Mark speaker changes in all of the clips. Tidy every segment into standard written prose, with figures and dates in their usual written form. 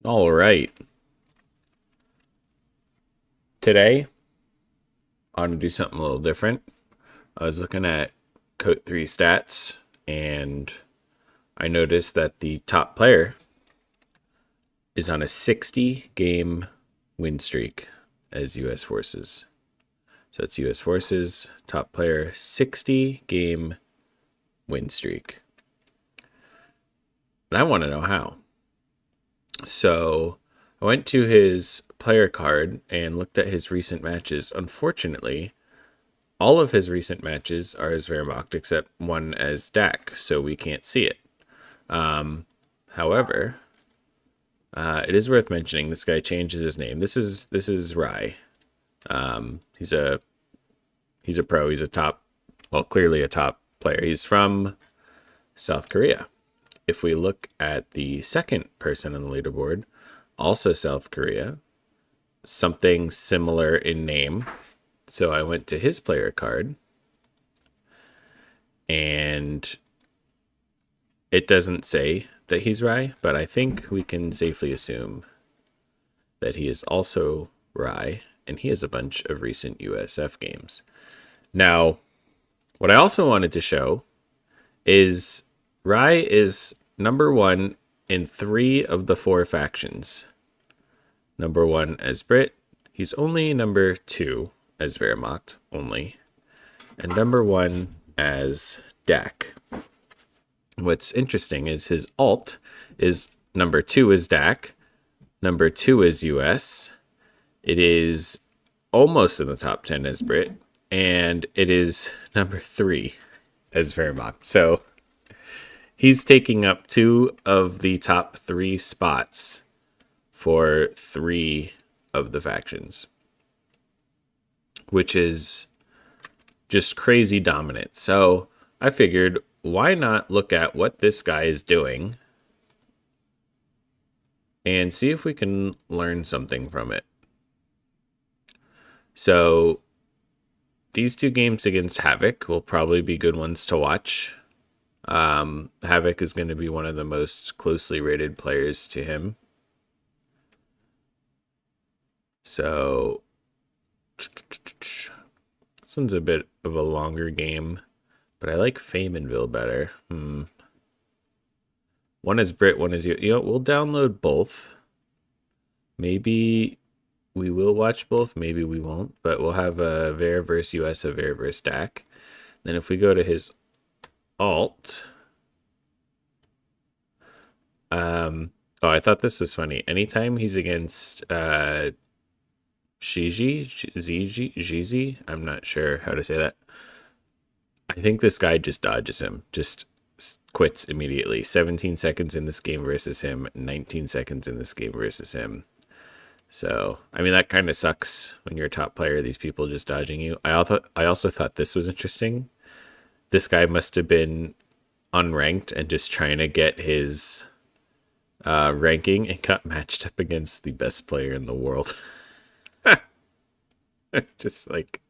Speaker 1: All right. Today, I want to do something a little different. I was looking at CoH3 stats, and I noticed that the top player is on a 60 game win streak as U.S. Forces. So it's U.S. Forces, top player, 60 game win streak. And I want to know how. So I went to his player card and looked at his recent matches. Unfortunately, all of his recent matches are as Wehrmacht except one as Dak, so we can't see it. However, it is worth mentioning this guy changes his name. This is Rai. He's a pro. He's a top, well, clearly a top player. He's from South Korea. If we look at the second person on the leaderboard, also South Korea, something similar in name. So I went to his player card, and it doesn't say that he's Rai, but I think we can safely assume that he is also Rai, and he has a bunch of recent USF games. Now, what I also wanted to show is Rai is number one in 3 of the 4 factions. Number 1 as Brit. He's only number 2 as Wehrmacht, only. And number 1 as Dak. What's interesting is his alt is number 2 is Dak, number 2 is US. It is almost in the top 10 as Brit, and it is number 3 as Wehrmacht. So he's taking up 2 of the top 3 spots for 3 of the factions, which is just crazy dominant. So I figured, why not look at what this guy is doing and see if we can learn something from it. So these 2 games against Havoc will probably be good ones to watch. Havoc is going to be one of the most closely rated players to him. So this one's a bit of a longer game, but I like Famenville better. One is Brit, one is you. You know, we'll download both. Maybe we will watch both, maybe we won't, but we'll have a Ver versus US, a Ver versus Dak. Then if we go to his alt, oh, I thought this was funny. Anytime he's against Zizi, I'm not sure how to say that. I think this guy just dodges him, just quits immediately. 17 seconds in this game versus him, 19 seconds in this game versus him. So, I mean, that kind of sucks when you're a top player, these people just dodging you. I also thought this was interesting. This guy must have been unranked and just trying to get his ranking and got matched up against the best player in the world. Just like,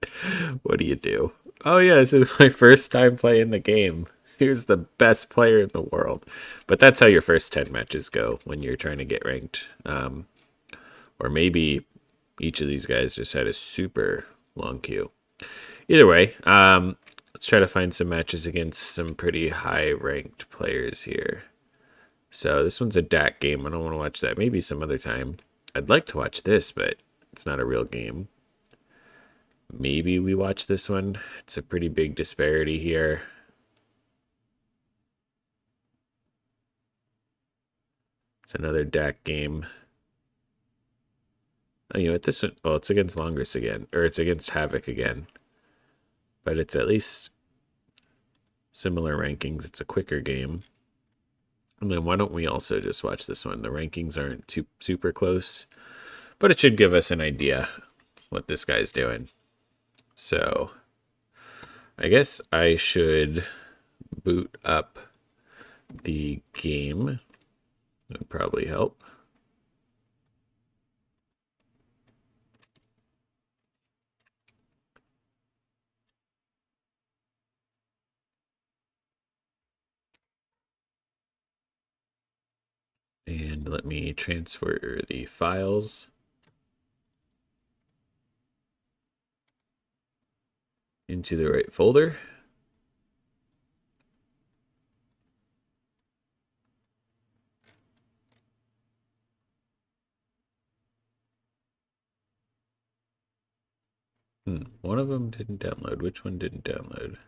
Speaker 1: what do you do? Oh, yeah, this is my first time playing the game. Here's the best player in the world. But that's how your first 10 matches go when you're trying to get ranked. Or maybe each of these guys just had a super long queue. Either way, let's try to find some matches against some pretty high ranked players here. So this one's a Dak game. I don't want to watch that. Maybe some other time. I'd like to watch this, but it's not a real game. Maybe we watch this one. It's a pretty big disparity here. It's another Dak game. Oh, you know what? This one, well, it's against Longrus again, or it's against Havoc again. But it's at least similar rankings. It's a quicker game. And then why don't we also just watch this one? The rankings aren't too super close, but it should give us an idea what this guy's doing. So I guess I should boot up the game. That would probably help. And let me transfer the files into the right folder. One of them didn't download. Which one didn't download?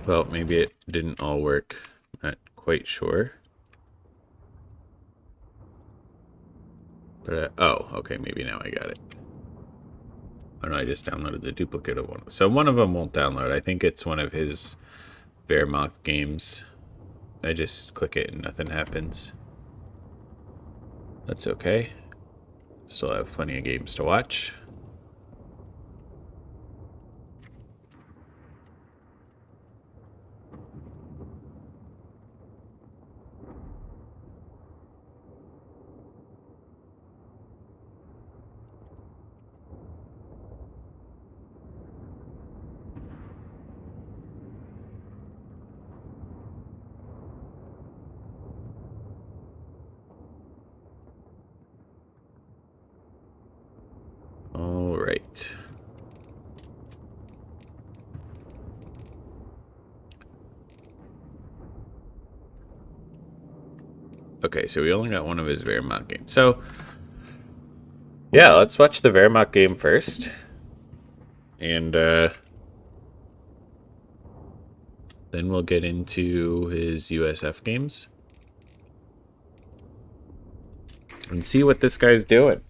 Speaker 1: Well, maybe it didn't all work. Not quite sure. But, oh, okay, maybe now I got it. Oh no, I just downloaded the duplicate of one. So one of them won't download. I think it's one of his Wehrmacht games. I just click it and nothing happens. That's okay. Still have plenty of games to watch. All right. Okay, so we only got one of his Wehrmacht games. So, yeah, let's watch the Wehrmacht game first. And then we'll get into his USF games. And see what this guy's doing.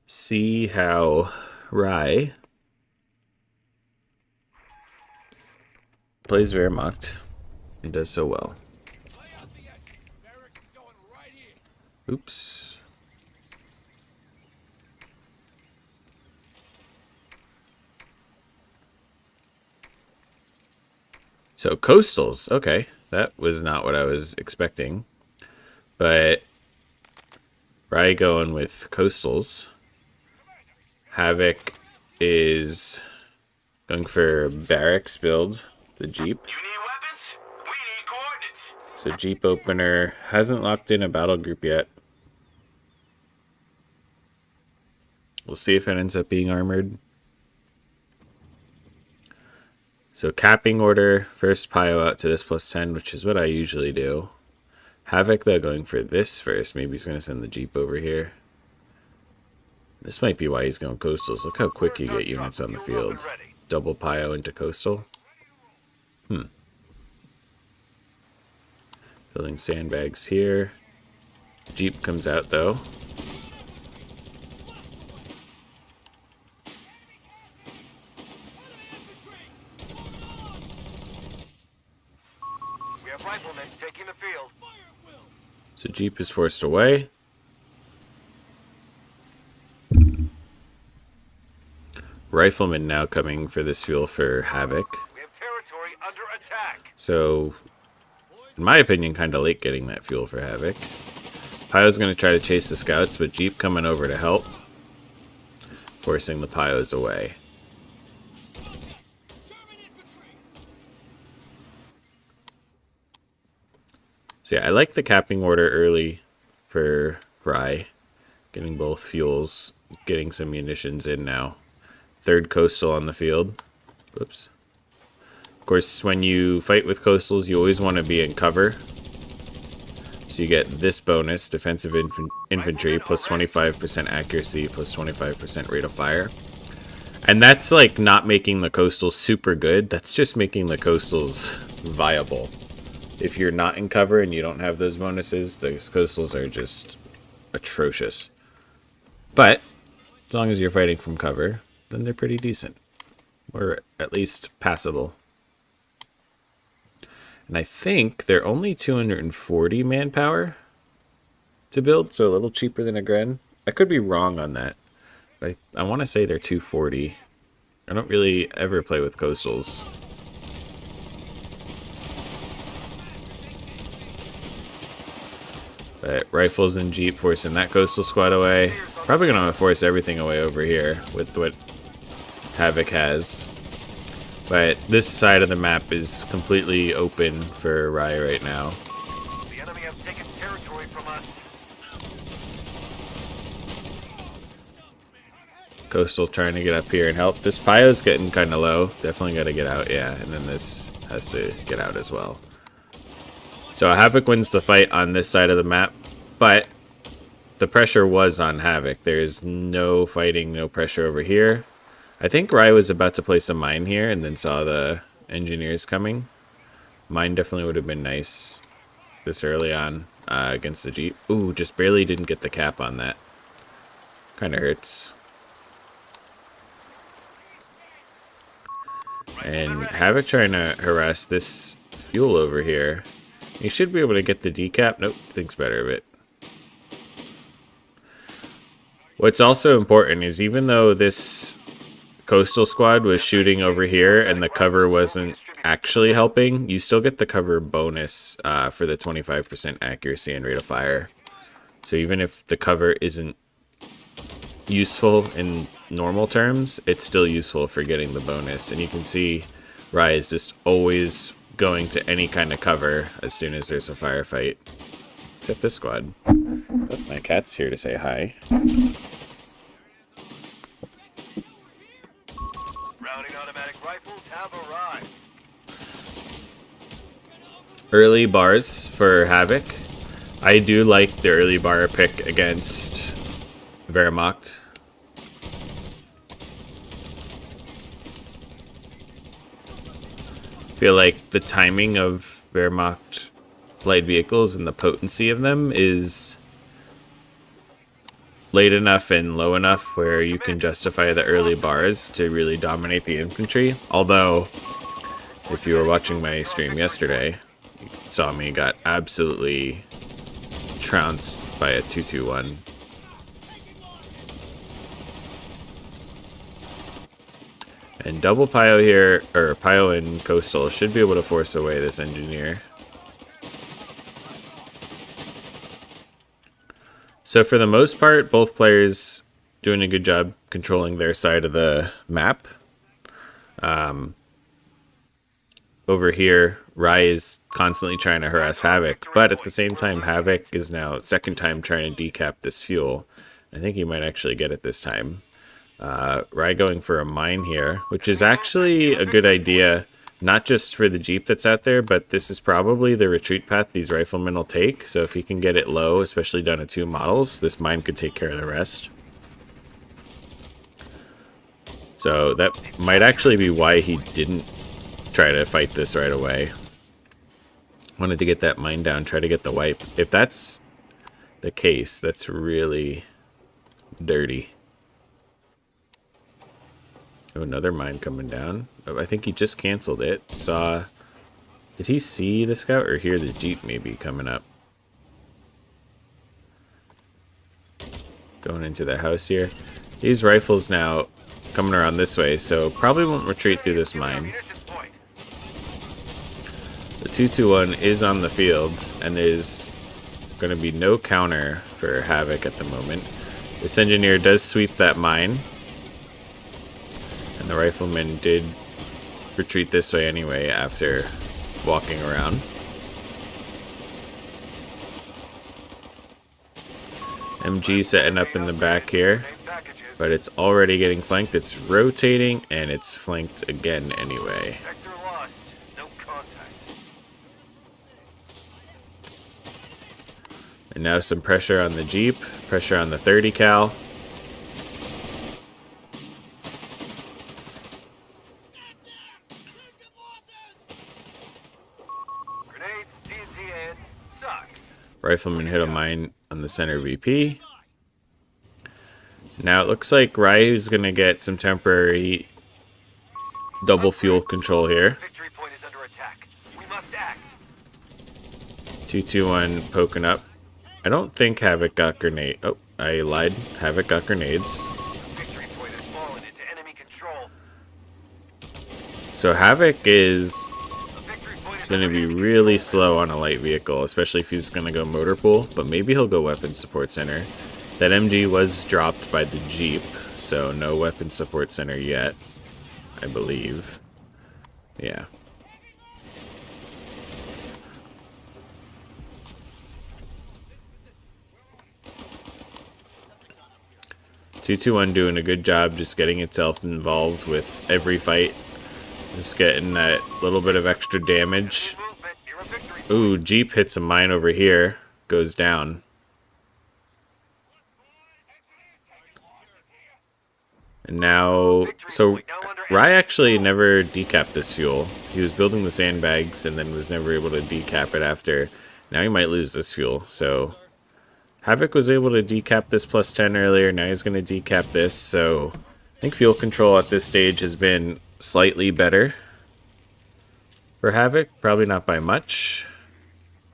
Speaker 1: See how Rye plays Wehrmacht and does so well. Oops. So coastals, okay. That was not what I was expecting. But Rye going with coastals. Havoc is going for barracks build, the Jeep.
Speaker 2: You need weapons? We need coordinates.
Speaker 1: So Jeep opener hasn't locked in a battle group yet. We'll see if it ends up being armored. So capping order, first Pio out to this +10, which is what I usually do. Havoc, though, going for this first. Maybe he's going to send the Jeep over here. This might be why he's going coastals. Look how quick you get units on the field. Double Pio into coastal. Building sandbags here. Jeep comes out, though.
Speaker 2: We have riflemen taking the field.
Speaker 1: So Jeep is forced away. Rifleman now coming for this fuel for Havoc.
Speaker 2: We have territory under attack.
Speaker 1: So, in my opinion, kind of late getting that fuel for Havoc. Pio's going to try to chase the scouts, but Jeep coming over to help. Forcing the Pios away. So yeah, I like the capping order early for Rye. Getting both fuels, getting some munitions in now. Third coastal on the field. Whoops. Of course, when you fight with coastals, you always want to be in cover. So you get this bonus, defensive infantry, plus 25% accuracy, plus 25% rate of fire. And that's like not making the coastals super good. That's just making the coastals viable. If you're not in cover and you don't have those bonuses, the coastals are just atrocious. But as long as you're fighting from cover, then they're pretty decent. Or at least passable. And I think they're only 240 manpower to build, so a little cheaper than a Gren. I could be wrong on that. I want to say they're 240. I don't really ever play with coastals. But rifles and jeep forcing that coastal squad away. Probably going to force everything away over here with what Havoc has. But this side of the map is completely open for Rye right now.
Speaker 2: The enemy have taken territory from us.
Speaker 1: Coastal trying to get up here and help. This Pyo's getting kind of low. Definitely got to get out, yeah. And then this has to get out as well. So Havoc wins the fight on this side of the map, but the pressure was on Havoc. There's no fighting, no pressure over here. I think Rye was about to place a mine here and then saw the engineers coming. Mine definitely would have been nice this early on against the Jeep. Ooh, just barely didn't get the cap on that. Kind of hurts. And Havoc trying to harass this fuel over here. He should be able to get the decap. Nope, thinks better of it. What's also important is even though this coastal squad was shooting over here and the cover wasn't actually helping, you still get the cover bonus for the 25% accuracy and rate of fire. So even if the cover isn't useful in normal terms, it's still useful for getting the bonus. And you can see Rye is just always going to any kind of cover as soon as there's a firefight. Except this squad. Oh, my cat's here to say hi.
Speaker 2: Rounding automatic rifles have arrived.
Speaker 1: Early bars for Havoc. I do like the early bar pick against Wehrmacht. Feel like the timing of Wehrmacht light vehicles and the potency of them is late enough and low enough where you can justify the early bars to really dominate the infantry. Although, if you were watching my stream yesterday, you saw me got absolutely trounced by a 221. And double Pyo here, or Pyo and Coastal, should be able to force away this engineer. So for the most part, both players doing a good job controlling their side of the map. Over here, Rye is constantly trying to harass Havoc, but at the same time, Havoc is now second time trying to decap this fuel. I think he might actually get it this time. Rye going for a mine here, which is actually a good idea, not just for the Jeep that's out there, but this is probably the retreat path these riflemen will take. So if he can get it low, especially down to 2 models, this mine could take care of the rest. So that might actually be why he didn't try to fight this right away. Wanted to get that mine down, try to get the wipe. If that's the case, that's really dirty. Oh, another mine coming down. Oh, I think he just canceled it. Did he see the scout or hear the Jeep maybe coming up? Going into the house here. These rifles now coming around this way, so probably won't retreat through this mine. The 221 is on the field, and there's going to be no counter for Havoc at the moment. This engineer does sweep that mine. And the rifleman did retreat this way anyway after walking around. MG setting up in the back here, but it's already getting flanked. It's rotating and it's flanked again anyway.
Speaker 2: Sector lost. No contact.
Speaker 1: And now some pressure on the Jeep, pressure on the 30 cal.
Speaker 2: Grenades, TNT in. Sucks.
Speaker 1: Rifleman hit a mine on the center VP. Now it looks like Ryu's going to get some temporary double fuel control here.
Speaker 2: Victory point is under attack. We must act.
Speaker 1: 221 poking up. I don't think Havoc got grenade. Oh, I lied. Havoc got grenades.
Speaker 2: Victory point has fallen into enemy control.
Speaker 1: So Havoc is
Speaker 2: A victory point is
Speaker 1: going to
Speaker 2: under
Speaker 1: be
Speaker 2: enemy
Speaker 1: really
Speaker 2: control.
Speaker 1: slow on a light vehicle, especially if he's going to go motor pool, but maybe he'll go weapon support center. That MG was dropped by the Jeep, so no weapon support center yet, I believe. Yeah. Two-two-one doing a good job just getting itself involved with every fight. Just getting that little bit of extra damage.
Speaker 2: Movement near a victory point.
Speaker 1: Ooh, Jeep hits a mine over here. Goes down. And now... So, Rye actually never decapped this fuel. He was building the sandbags and then was never able to decap it after. Now he might lose this fuel, so... Havoc was able to decap this plus 10 earlier. Now he's going to decap this, so... I think fuel control at this stage has been slightly better for Havoc. Probably not by much.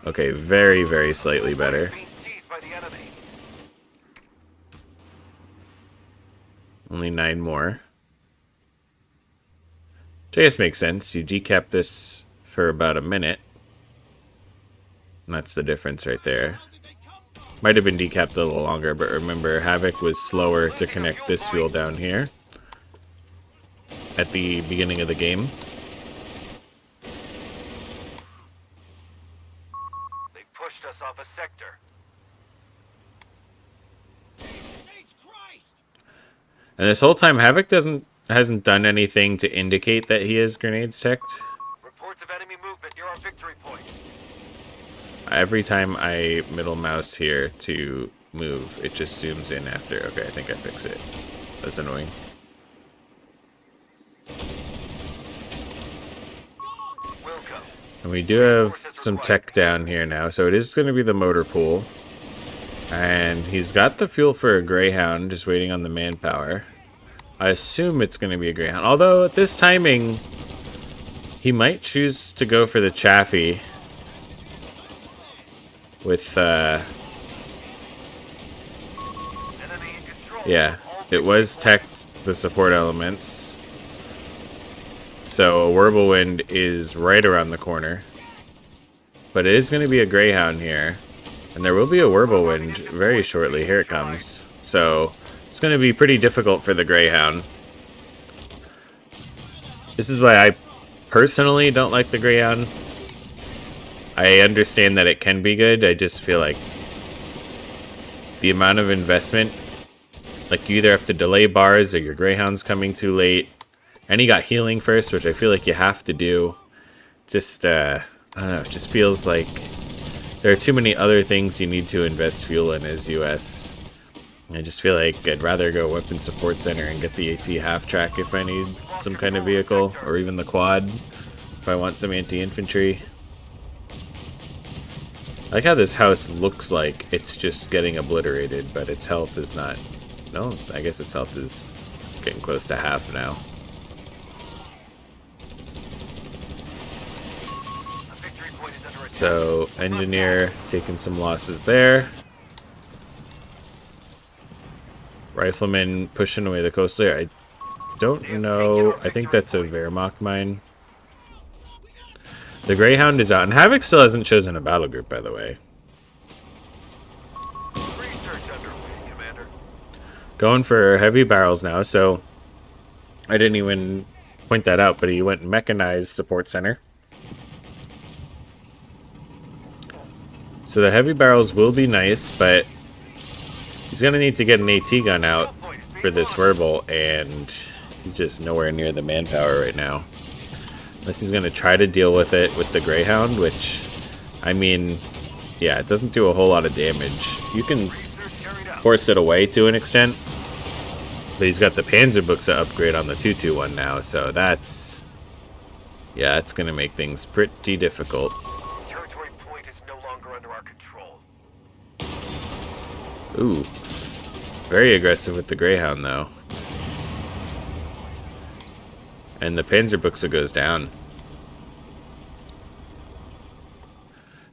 Speaker 1: Okay, very, very slightly better.
Speaker 2: Being seized by the enemy.
Speaker 1: Only 9 more. Which I guess makes sense. You decap this for about a minute. And that's the difference right there. Might have been decapped a little longer, but remember, Havoc was slower to connect this fuel down here at the beginning of the game.
Speaker 2: They pushed us off a sector.
Speaker 1: And this whole time, Havoc hasn't done anything to indicate that he is grenades teched.
Speaker 2: Reports of enemy movement near our victory point.
Speaker 1: Every time I middle mouse here to move, it just zooms in after. Okay, I think I fixed it. That's annoying.
Speaker 2: Wilco.
Speaker 1: And we do have some tech down here now, so it is going to be the motor pool. And he's got the fuel for a Greyhound, just waiting on the manpower. I assume it's going to be a Greyhound. Although, at this timing, he might choose to go for the Chaffee. With,
Speaker 2: Enemy in control.
Speaker 1: yeah, it was teched the support elements. So a Whirlwind is right around the corner. But it is going to be a Greyhound here. And there will be a Whirlwind very shortly. Here it comes. So it's going to be pretty difficult for the Greyhound. This is why I personally don't like the Greyhound. I understand that it can be good. I just feel like the amount of investment, like you either have to delay bars or your Greyhound's coming too late. And he got healing first, which I feel like you have to do. Just, I don't know, it just feels like there are too many other things you need to invest fuel in as US. I just feel like I'd rather go Weapon Support Center and get the AT half-track if I need some kind of vehicle, or even the quad if I want some anti-infantry. I like how this house looks like it's just getting obliterated, but its health is not. No, I guess its health is getting close to half now.
Speaker 2: A victory point is under attack.
Speaker 1: So, Engineer taking some losses there. Rifleman pushing away the coastler. I don't know. I think that's a Wehrmacht mine. The Greyhound is out, and Havoc still hasn't chosen a battle group, by the way.
Speaker 2: Research underway, Commander.
Speaker 1: Going for heavy barrels now, so I didn't even point that out, but he went mechanized support center. So the heavy barrels will be nice, but he's going to need to get an AT gun out for this verbal, and he's just nowhere near the manpower right now. Unless he's going to try to deal with it with the Greyhound, which, I mean, yeah, it doesn't do a whole lot of damage. You can
Speaker 2: Research carried out.
Speaker 1: force it away to an extent, but he's got the Panzerbuchse upgrade on the 221 now, so that's, yeah, it's gonna make things pretty difficult.
Speaker 2: Territory point is no longer under our control.
Speaker 1: Ooh, very aggressive with the Greyhound though, and the Panzerbuchse goes down.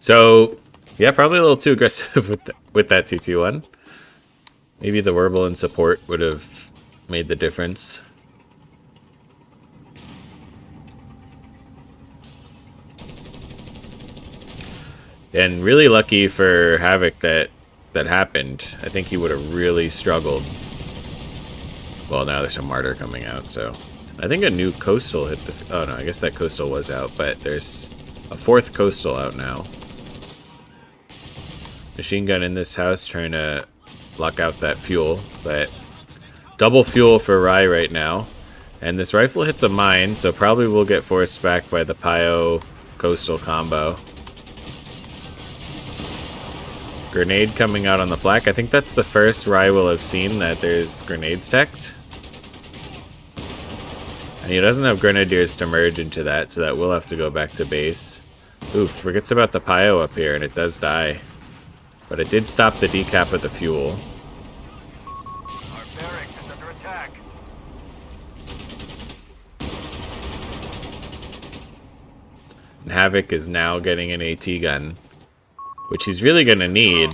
Speaker 1: So, yeah, probably a little too aggressive with that 221. Maybe the Werble in support would have made the difference. And really lucky for Havoc that happened. I think he would have really struggled. Well, now there's a Martyr coming out, so... I think a new Coastal hit the... Oh, no, I guess that Coastal was out, but there's a 4th Coastal out now. Machine gun in this house trying to lock out that fuel, but double fuel for Rye right now. And this rifle hits a mine, so probably will get forced back by the Pio Coastal combo. Grenade coming out on the flak. I think that's the first Rye will have seen that there's grenades teched. And he doesn't have Grenadiers to merge into that, so that will have to go back to base. Oof, forgets about the Pio up here, and it does die. But it did stop the decap of the fuel.
Speaker 2: Our barracks is under attack.
Speaker 1: And Havoc is now getting an AT gun, which he's really going to need.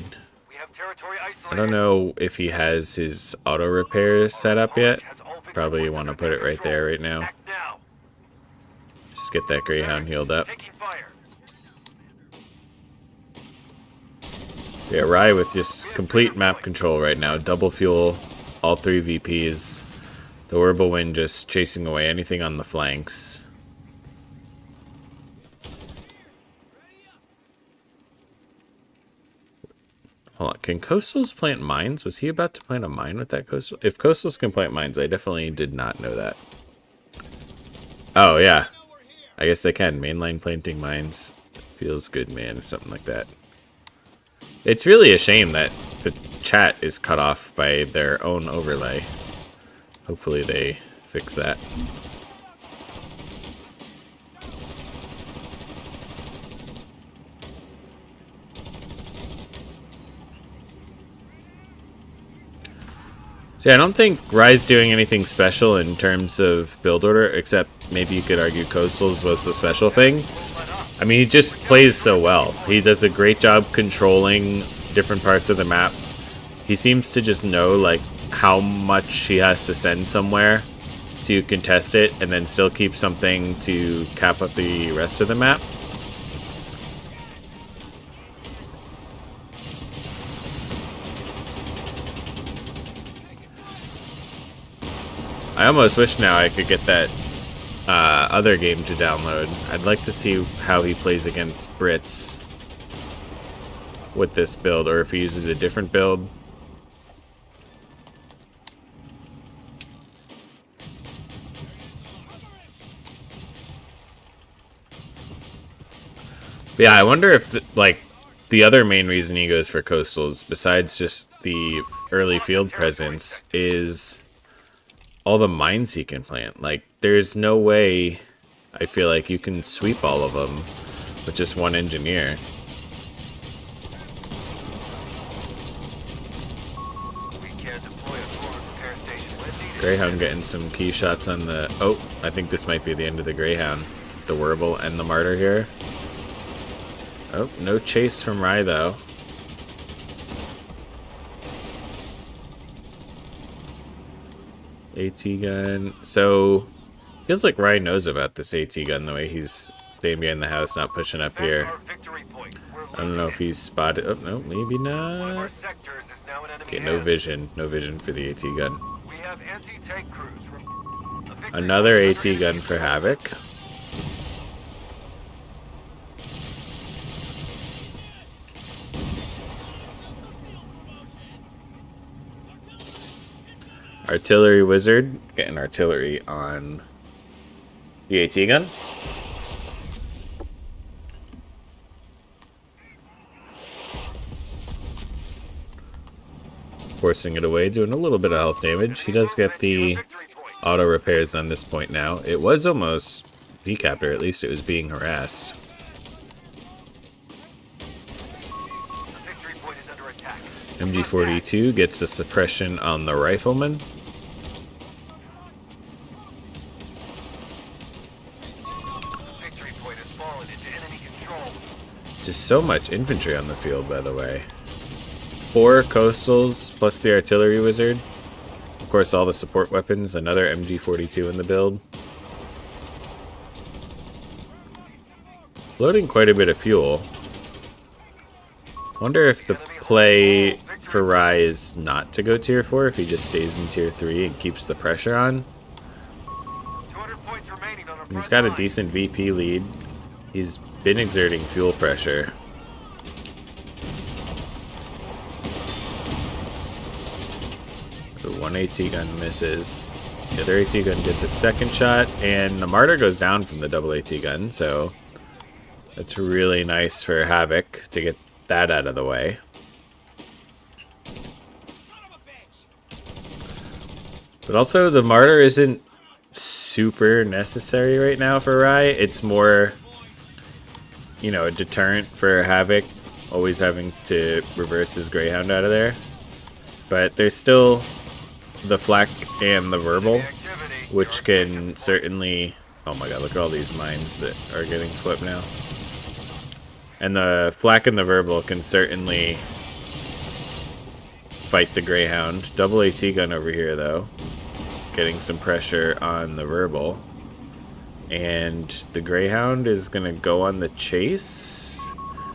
Speaker 2: We have territory isolated.
Speaker 1: I don't know if he has his auto repair set up yet. Probably want to put it right there right now.
Speaker 2: Act now.
Speaker 1: Just get that Greyhound healed up.
Speaker 2: Taking fire.
Speaker 1: Yeah, Rye with just complete map control right now. Double fuel, all 3 VPs. The Whirlwind just chasing away anything on the flanks. Hold on, can Coastals plant mines? Was he about to plant a mine with that Coastal? If Coastals can plant mines, I definitely did not know that. Oh, yeah. I guess they can. Mainline planting mines. Feels good, man, or something like that. It's really a shame that the chat is cut off by their own overlay. Hopefully they fix that. So yeah, I don't think Rye's doing anything special in terms of build order, except maybe you could argue Coastals was the special thing. I mean, he just plays so well. He does a great job controlling different parts of the map. He seems to just know, like, how much he has to send somewhere to contest it, and then still keep something to cap up the rest of the map. I almost wish now I could get that other game to download. I'd like to see how he plays against Brits with this build, or if he uses a different build. But yeah, I wonder if the other main reason he goes for Coastals, besides just the early field presence, is all the mines he can plant. Like, there's no way, I feel like, you can sweep all of them with just one engineer.
Speaker 2: We can deploy a forward repair station when needed.
Speaker 1: Greyhound getting some key shots on the... Oh, I think this might be the end of the Greyhound. The Werble and the Martyr here. Oh, no chase from Rye, though. AT gun. So, feels like Rye knows about this AT gun, the way he's staying behind the house, not pushing up
Speaker 2: That's
Speaker 1: here.
Speaker 2: our victory point. We're
Speaker 1: I don't know if he's spotted... Oh, no, maybe
Speaker 2: One of our
Speaker 1: not.
Speaker 2: sectors is now in enemy
Speaker 1: Okay, no
Speaker 2: hands.
Speaker 1: vision. No vision for the AT gun.
Speaker 2: We have anti-tank crews. A victory
Speaker 1: Another
Speaker 2: point
Speaker 1: AT
Speaker 2: under
Speaker 1: gun
Speaker 2: enemy
Speaker 1: for Havoc. Artillery Wizard getting artillery on the AT gun. forcing it away, doing a little bit of health damage. He does get the auto repairs on this point now. It was almost decapped, or at least it was being harassed.
Speaker 2: The victory point is under attack.
Speaker 1: MG42 gets a suppression on the rifleman.
Speaker 2: The victory point has fallen into enemy control.
Speaker 1: Just so much infantry on the field, by the way. 4 coastals plus the artillery wizard. Of course, all the support weapons. Another MG42 in the build. Loading quite a bit of fuel. Wonder if the play for Rye is not to go tier 4, if he just stays in tier 3 and keeps the pressure on.
Speaker 2: 200 points remaining on our
Speaker 1: He's
Speaker 2: front
Speaker 1: got a
Speaker 2: line.
Speaker 1: decent VP lead. He's been exerting fuel pressure. The one AT gun misses. The other AT gun gets its second shot, and the Martyr goes down from the double AT gun, so that's really nice for Havoc to get that out of the way. But also, the Martyr isn't super necessary right now for Rye. It's more, you know, a deterrent for Havoc, always having to reverse his Greyhound out of there. But there's still the Flak and the Verbal, which can certainly... Oh my god, look at all these mines that are getting swept now. And the Flak and the Verbal can certainly fight the Greyhound. Double AT gun over here, though. Getting some pressure on the Verbal. And the Greyhound is going to go on the chase.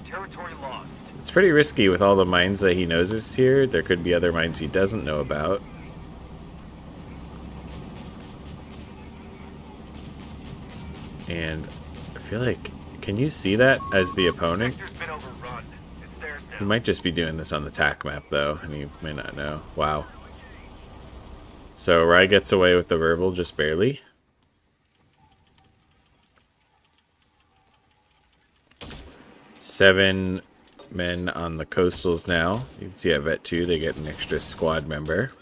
Speaker 2: Territory lost.
Speaker 1: It's pretty risky with all the mines that he knows is here. There could be other mines he doesn't know about. And I feel like... Can you see that as the opponent?
Speaker 2: Sector's been overrun. It's theirs
Speaker 1: He
Speaker 2: now.
Speaker 1: might just be doing this on the TAC map, though, and he may not know. Wow. So Rye gets away with the Verbal just barely. Seven men on the coastals now. You can see at Vet 2 they get an extra squad member.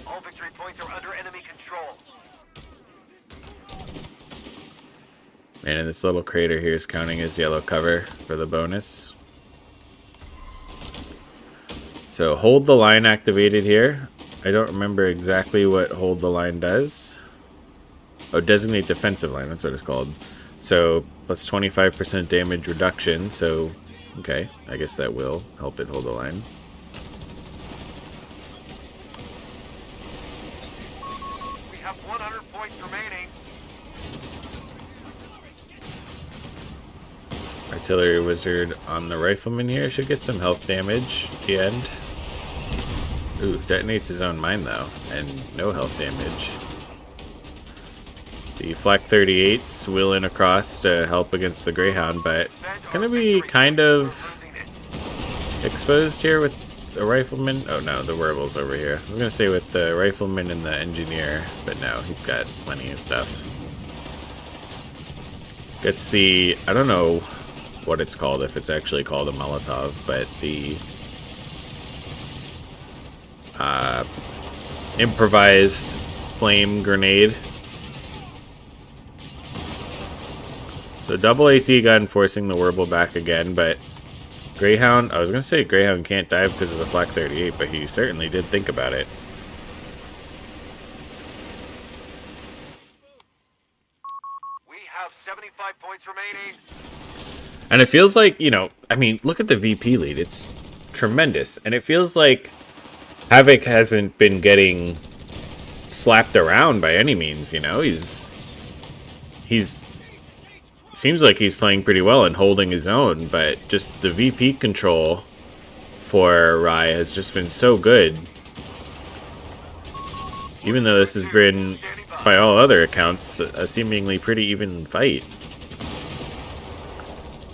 Speaker 2: All victory points are under enemy control.
Speaker 1: And this little crater here is counting as yellow cover for the bonus. So hold the line activated here. I don't remember exactly what hold the line does. Oh, designate defensive line, that's what it's called. So plus 25% damage reduction. So, okay, I guess that will help it hold the line.
Speaker 2: We have 100 points remaining.
Speaker 1: Artillery wizard on the rifleman here should get some health damage at the end. Ooh, detonates his own mine though, and no health damage. The Flak 38s wheeling across to help against the Greyhound, but it's gonna be kind of exposed here with the rifleman. Oh no, the Wervel's over here. I was gonna say with the rifleman and the engineer, but no, he's got plenty of stuff. Gets the, I don't know what it's called, if it's actually called a Molotov, but the improvised flame grenade. So double AT gun forcing the Werble back again, but Greyhound, I was going to say Greyhound can't dive because of the Flak 38, but he certainly did think about it.
Speaker 2: We have 75 points remaining.
Speaker 1: And it feels like, you know, I mean, look at the VP lead. It's tremendous. And it feels like Havoc hasn't been getting slapped around by any means, you know? He's seems like he's playing pretty well and holding his own, but just the VP control for Rye has just been so good. Even though this has been, by all other accounts, a seemingly pretty even fight.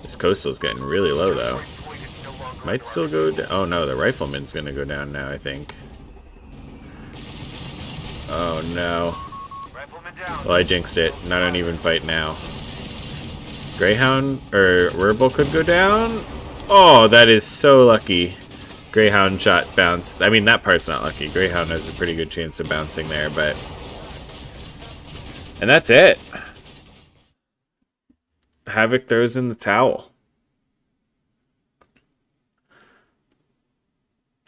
Speaker 1: This coastal's getting really low, though.
Speaker 2: Point is no longer
Speaker 1: Might still go down. Oh, no, the rifleman's going to go down now, I think. Oh, no.
Speaker 2: Rifleman down.
Speaker 1: Well, I jinxed it. Not an even fight now. Greyhound or Werble could go down. Oh, that is so lucky. Greyhound shot bounced. I mean, that part's not lucky. Greyhound has a pretty good chance of bouncing there, but... And that's it. Havoc throws in the towel.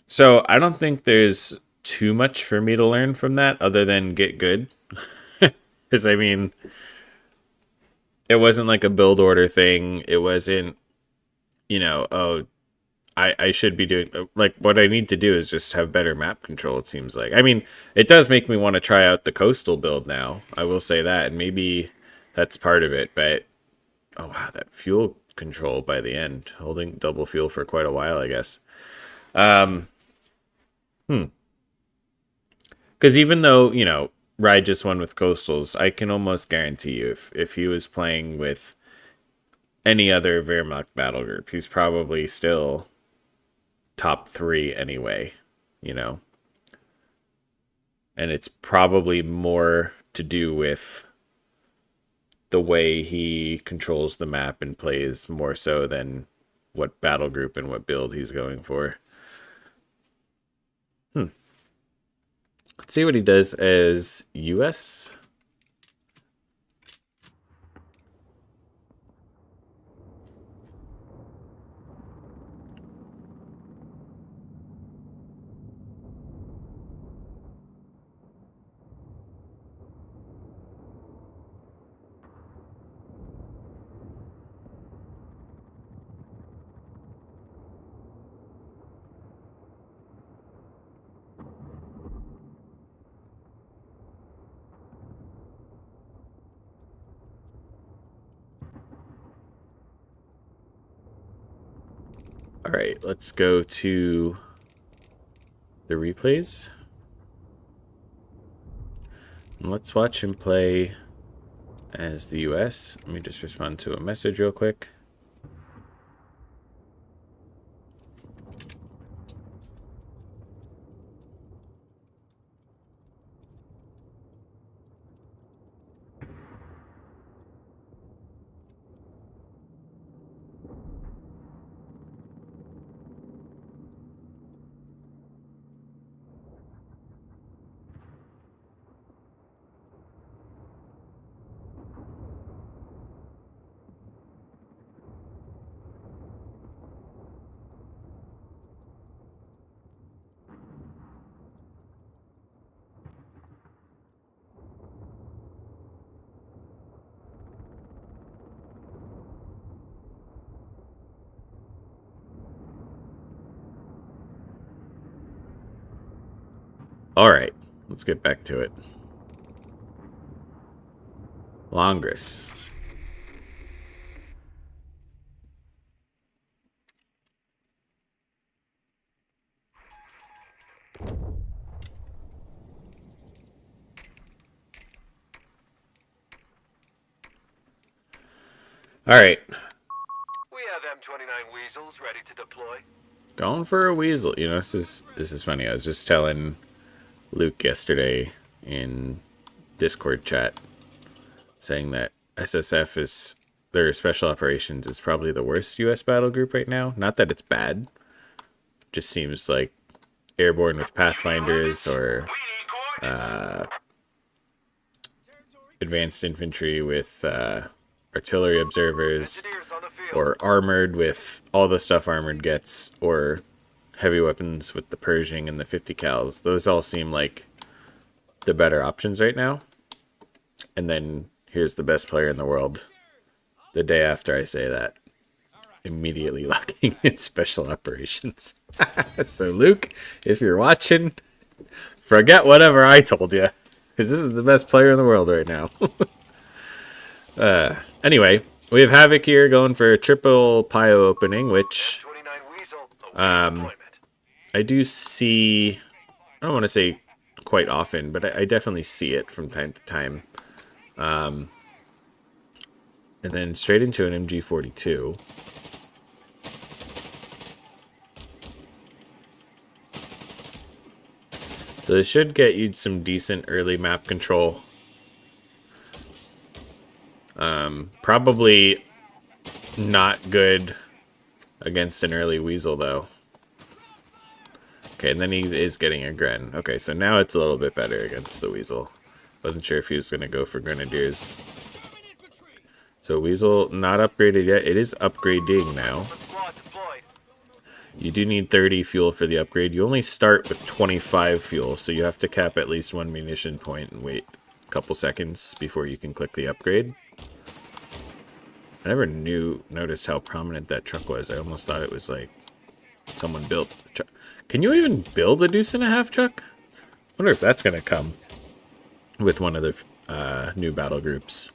Speaker 1: So, I don't think there's too much for me to learn from that other than get good. Because, I mean, it wasn't like a build order thing. It wasn't, you know, oh, I should be doing... Like, what I need to do is just have better map control, it seems like. I mean, it does make me want to try out the coastal build now. I will say that. And maybe that's part of it. But, oh, wow, that fuel control by the end. Holding double fuel for quite a while, I guess. Because even though, you know, Rye just won with Coastals, I can almost guarantee you if he was playing with any other Wehrmacht battle group, he's probably still top 3 anyway, you know. And it's probably more to do with the way he controls the map and plays more so than what battle group and what build he's going for. Let's see what he does as US. All right, let's go to the replays. And let's watch him play as the US. Let me just respond to a message real quick. All right, let's get back to it. Longris. All right.
Speaker 2: We have M29 Weasels ready to deploy.
Speaker 1: Going for a weasel. You know, this is funny. I was just telling Luke yesterday in Discord chat saying that SSF is their special operations is probably the worst US battle group right now. Not that it's bad. Just seems like airborne with Pathfinders or advanced infantry with artillery observers, or armored with all the stuff armored gets, or heavy weapons with the Pershing and the 50 cals. Those all seem like the better options right now. And then here's the best player in the world the day after I say that, immediately locking in special operations. So Luke, if you're watching, forget whatever I told you, because this is the best player in the world right now. Anyway, we have Havoc here going for a triple Pio opening, which I do see. I don't want to say quite often, but I definitely see it from time to time. And then straight into an MG42. So this should get you some decent early map control. Probably not good against an early Weasel, though. Okay, and then he is getting a Gren. Okay, so now it's a little bit better against the Weasel. Wasn't sure if he was going to go for Grenadiers. So Weasel not upgraded yet. It is upgrading now. You do need 30 fuel for the upgrade. You only start with 25 fuel, so you have to cap at least 1 munition point and wait a couple seconds before you can click the upgrade. I never noticed how prominent that truck was. I almost thought it was like someone built a truck. Can you even build a deuce and a half truck? I wonder if that's going to come with one of the new battle groups.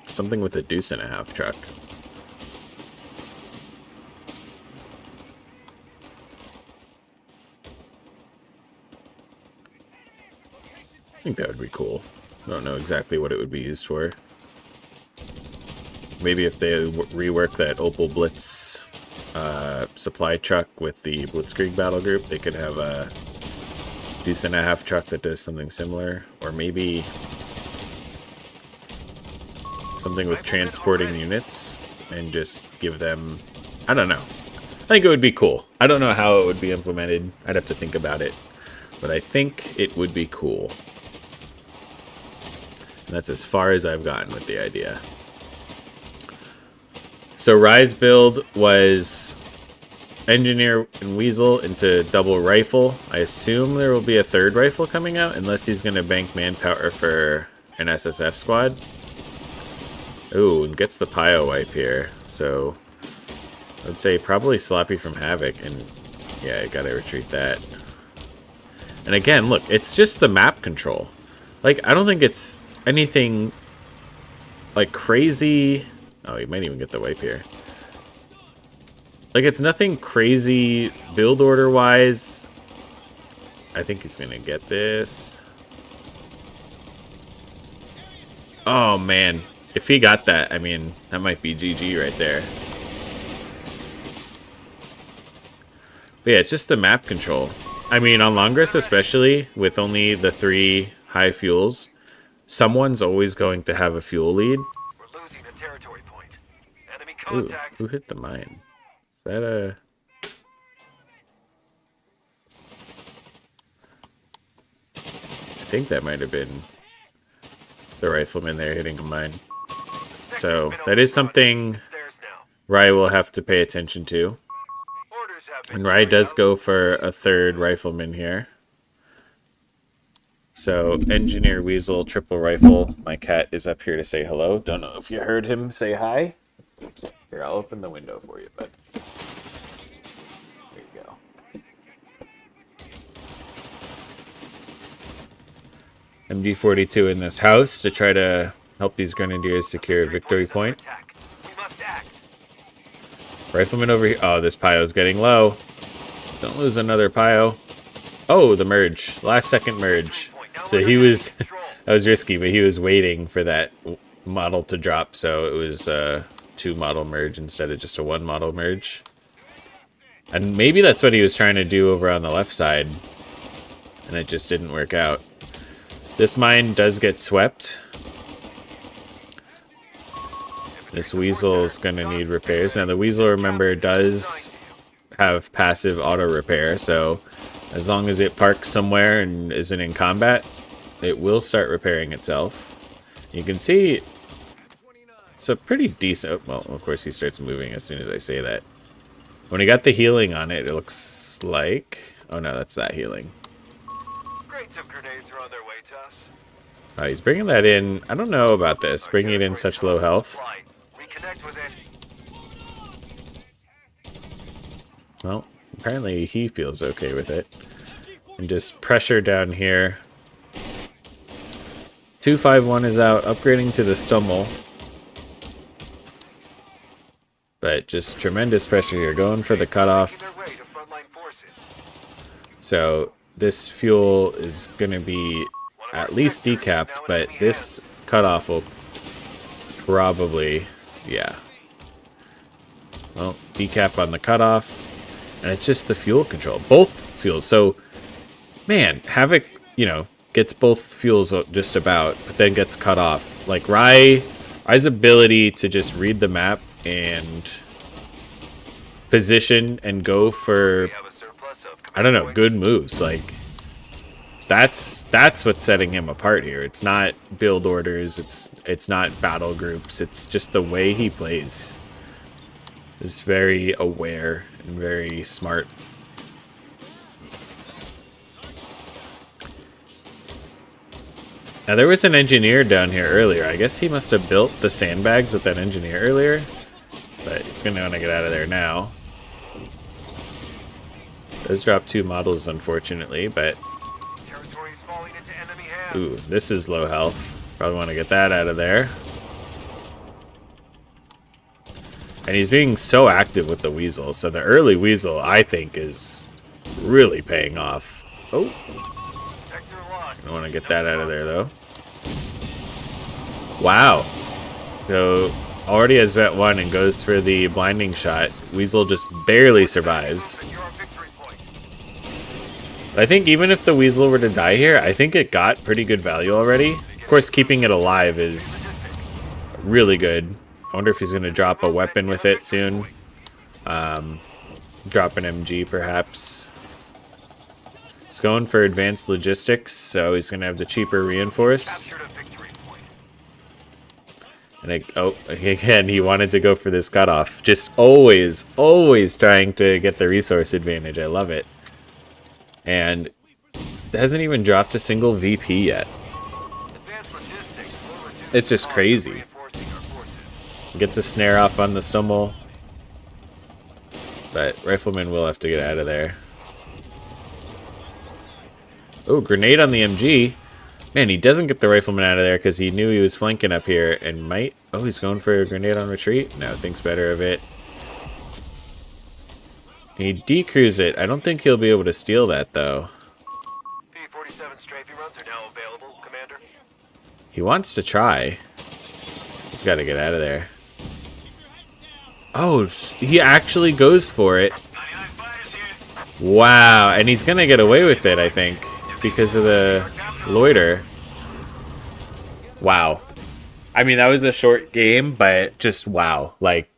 Speaker 1: Something with a deuce and a half truck. I think that would be cool. I don't know exactly what it would be used for. Maybe if they rework that Opel Blitz supply truck with the Blitzkrieg battle group, they could have a deuce and a half truck that does something similar. Or maybe something with transporting units and just give them... I don't know. I think it would be cool. I don't know how it would be implemented. I'd have to think about it. But I think it would be cool. And that's as far as I've gotten with the idea. So Rye's build was Engineer and Weasel into double rifle. I assume there will be a third rifle coming out, unless he's going to bank manpower for an SSF squad. Ooh, and gets the Pio wipe here. So I would say probably Sloppy from Havoc. And yeah, I gotta retreat that. And again, look, it's just the map control. Like, I don't think it's anything like crazy. Oh, you might even get the wipe here. Like, it's nothing crazy build order wise. I think he's gonna get this. Oh man, if he got that, I mean, that might be GG right there. But yeah, it's just the map control. I mean, on Longris especially, with only the 3 high fuels, someone's always going to have a fuel lead.
Speaker 2: We're losing a territory point. Enemy
Speaker 1: Ooh,
Speaker 2: contact.
Speaker 1: who hit the mine? Is that a... I think that might have been the rifleman there hitting a mine. So that is something Rye will have to pay attention to. And Rye does go for a third rifleman here. So Engineer Weasel, triple rifle. My cat is up here to say hello. Don't know if you heard him say hi. Here, I'll open the window for you, bud. There you go. MG42 in this house to try to help these grenadiers secure a victory point. Rifleman over here. Oh, this Pio's getting low. Don't lose another Pio. Oh, the merge. Last second merge. So he was... that was risky, but he was waiting for that model to drop. So it was a 2 model merge instead of just a 1 model merge. And maybe that's what he was trying to do over on the left side. And it just didn't work out. This mine does get swept. This Weasel is going to need repairs. Now, the Weasel, remember, does have passive auto repair. So as long as it parks somewhere and isn't in combat, it will start repairing itself. You can see it's a pretty decent... Well, of course, he starts moving as soon as I say that. When he got the healing on it, it looks like... Oh, no, that's that healing.
Speaker 2: Great, some grenades are on their way to us.
Speaker 1: Oh, he's bringing that in. I don't know about this. Bringing it in such low health.
Speaker 2: Reconnect with it.
Speaker 1: Well, apparently he feels okay with it. And just pressure down here. 251 is out, upgrading to the Stummel. But just tremendous pressure here, going for the cutoff. So this fuel is going to be at least decapped, but this cutoff will probably, yeah. Well, decap on the cutoff. And it's just the fuel control. Both fuels. So, man, Havoc, you know, gets both fuels just about, but then gets cut off. Like, Rye's ability to just read the map and position and go
Speaker 2: We
Speaker 1: for,
Speaker 2: have a surplus of
Speaker 1: I don't
Speaker 2: command
Speaker 1: know,
Speaker 2: points.
Speaker 1: good moves. Like that's what's setting him apart here. It's not build orders, it's not battle groups, it's just the way he plays. Is very aware and very smart. Now there was an engineer down here earlier. I guess he must have built the sandbags with that engineer earlier. But he's gonna want to get out of there now. Does drop 2 models, unfortunately, but
Speaker 2: Territory is falling into enemy hands.
Speaker 1: ooh, this is low health. Probably want to get that out of there. And he's being so active with the Weasel, so the early Weasel, I think, is really paying off. Oh,
Speaker 2: Sector lost.
Speaker 1: I want to get that out of there, though. Wow. So, already has vet 1 and goes for the blinding shot. Weasel just barely survives.
Speaker 2: Secure our victory point.
Speaker 1: I think even if the Weasel were to die here, I think it got pretty good value already. Of course, keeping it alive is really good. I wonder if he's going to drop a weapon with it soon. Drop an MG, perhaps. He's going for advanced logistics, so he's going to have the cheaper reinforce.
Speaker 2: Captured a victory point.
Speaker 1: And oh, again, he wanted to go for this cutoff. Just always, always trying to get the resource advantage. I love it. And hasn't even dropped a single VP yet.
Speaker 2: Advanced logistics will reduce
Speaker 1: It's just
Speaker 2: the cost of
Speaker 1: crazy.
Speaker 2: reinforcing our forces.
Speaker 1: Gets a snare off on the stumble. But Rifleman will have to get out of there. Oh, grenade on the MG. Man, he doesn't get the Rifleman out of there because he knew he was flanking up here and might... Oh, he's going for a grenade on retreat? No, thinks better of it. He decrews it. I don't think he'll be able to steal that, though.
Speaker 2: P-47 strafing runs are now available, Commander.
Speaker 1: He wants to try. He's got to get out of there. Oh, he actually goes for it.
Speaker 2: 99 fighters here.
Speaker 1: Wow, and he's going to get away with it, I think, because of the loiter. Wow. I mean, that was a short game, but just wow. Like,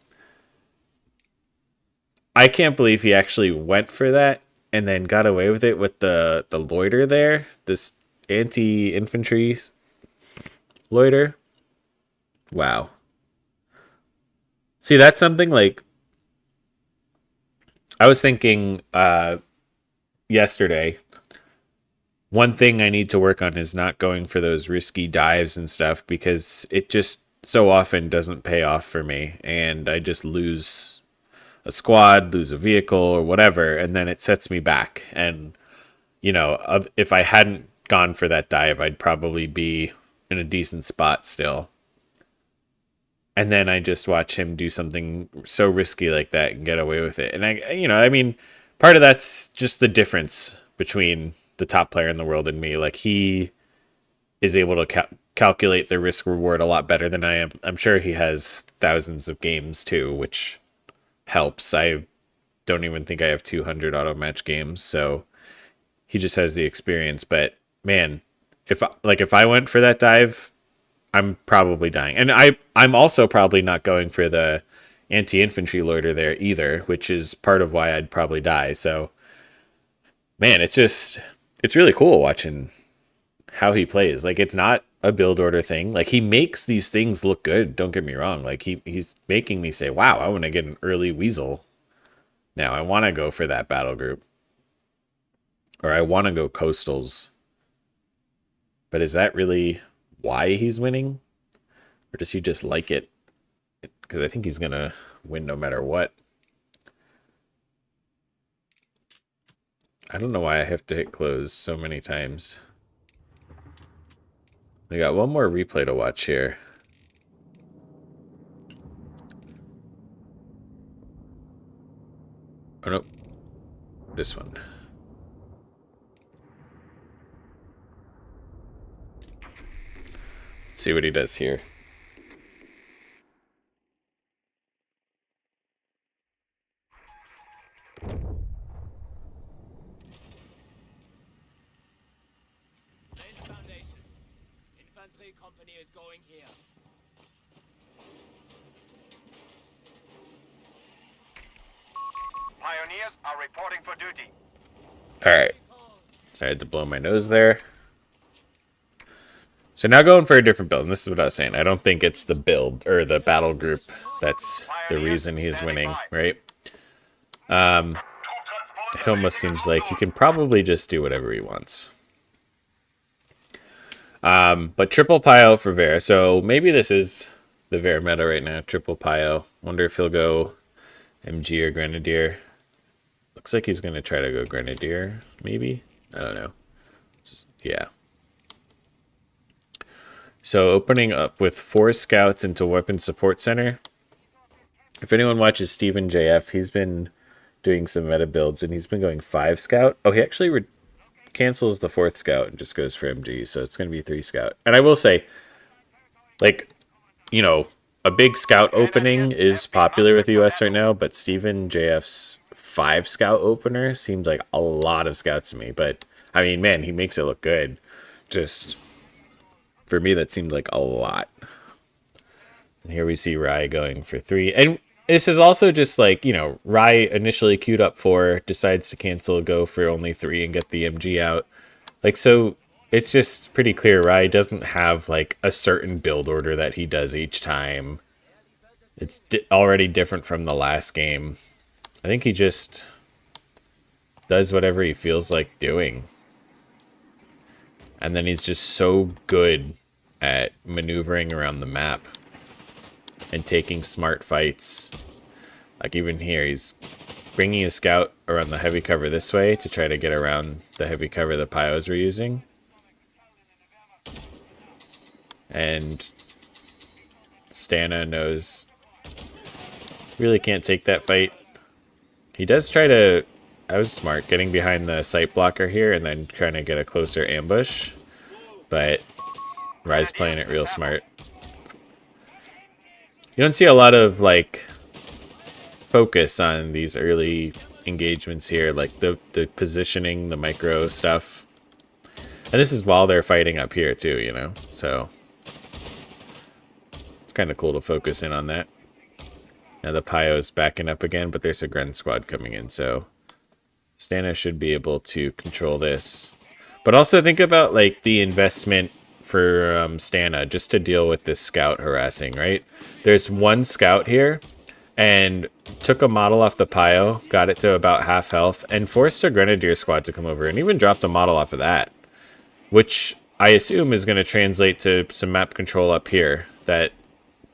Speaker 1: I can't believe he actually went for that and then got away with it with the loiter there. This anti-infantry loiter. Wow. See, that's something like I was thinking yesterday. One thing I need to work on is not going for those risky dives and stuff because it just so often doesn't pay off for me and I just lose a squad, lose a vehicle or whatever, and then it sets me back. And, you know, if I hadn't gone for that dive, I'd probably be in a decent spot still. And then I just watch him do something so risky like that and get away with it. And I mean, part of that's just the difference between the top player in the world and me. Like, he is able to calculate the risk reward a lot better than I am. I'm sure he has thousands of games too, which helps. I don't even think I have 200 auto match games, so he just has the experience. But man, if I went for that dive, I'm probably dying. And I'm also probably not going for the anti-infantry loiter there either, which is part of why I'd probably die. So, man, it's really cool watching how he plays. Like, it's not a build order thing. Like, he makes these things look good. Don't get me wrong. Like, he's making me say, wow, I want to get an early Weasel. Now, I want to go for that battle group. Or I want to go coastals. But is that really why he's winning? Or does he just like it? Because I think he's going to win no matter what. I don't know why I have to hit close so many times. We got one more replay to watch here. Oh, nope. This one. Let's see what he does here.
Speaker 3: Infantry company is going here.
Speaker 2: engineers are reporting for duty.
Speaker 1: Alright. So I had to blow my nose there. So now going for a different build. And this is what I was saying. I don't think it's the build or the battle group that's the reason he's winning, right? It almost seems like he can probably just do whatever he wants. But triple Pio for Ver. So maybe this is the Ver meta right now. Triple Pio. Wonder if he'll go MG or Grenadier. Looks like he's going to try to go Grenadier, maybe. I don't know. Yeah. So opening up with 4 scouts into Weapon Support Center. If anyone watches Steven JF, he's been doing some meta builds, and he's been going 5 scout. Oh, he actually cancels the 4th scout and just goes for MG, so it's going to be 3 scout. And I will say, like, you know, a big scout opening is popular with the US right now, but Steven JF's 5 scout opener seems like a lot of scouts to me. But, I mean, man, he makes it look good. Just, for me, that seemed like a lot. And here we see Rai going for 3. And this is also just like, you know, Rai initially queued up 4, decides to cancel, go for only 3, and get the MG out. Like, so it's just pretty clear Rai doesn't have, like, a certain build order that he does each time. It's already different from the last game. I think he just does whatever he feels like doing. And then he's just so good at maneuvering around the map and taking smart fights. Like even here, he's bringing his scout around the heavy cover this way to try to get around the heavy cover the Pios were using. And Stana knows really can't take that fight. He does try to... I was smart, getting behind the sight blocker here and then trying to get a closer ambush. But Rai's playing it real smart. You don't see a lot of, like, focus on these early engagements here, like the positioning, the micro stuff. And this is while they're fighting up here too, you know? So it's kind of cool to focus in on that. Now the Pio's backing up again, but there's a Gren squad coming in, so Stana should be able to control this. But also think about, like, the investment for Stana just to deal with this scout harassing, right? There's 1 scout here and took a model off the Pio, got it to about half health, and forced a Grenadier squad to come over and even dropped the model off of that, which I assume is going to translate to some map control up here. That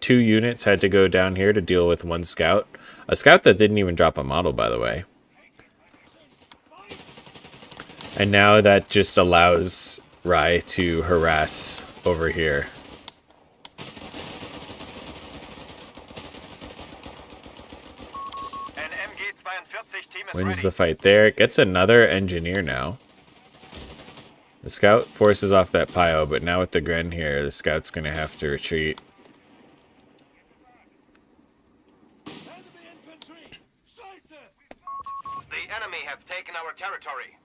Speaker 1: 2 units had to go down here to deal with 1 scout. A scout that didn't even drop a model, by the way. And now that just allows Rai to harass over here. Wins the fight there. Gets another engineer now. The scout forces off that Pio, but now with the Gren here, the scout's going to have to retreat.
Speaker 2: The enemy have taken our territory.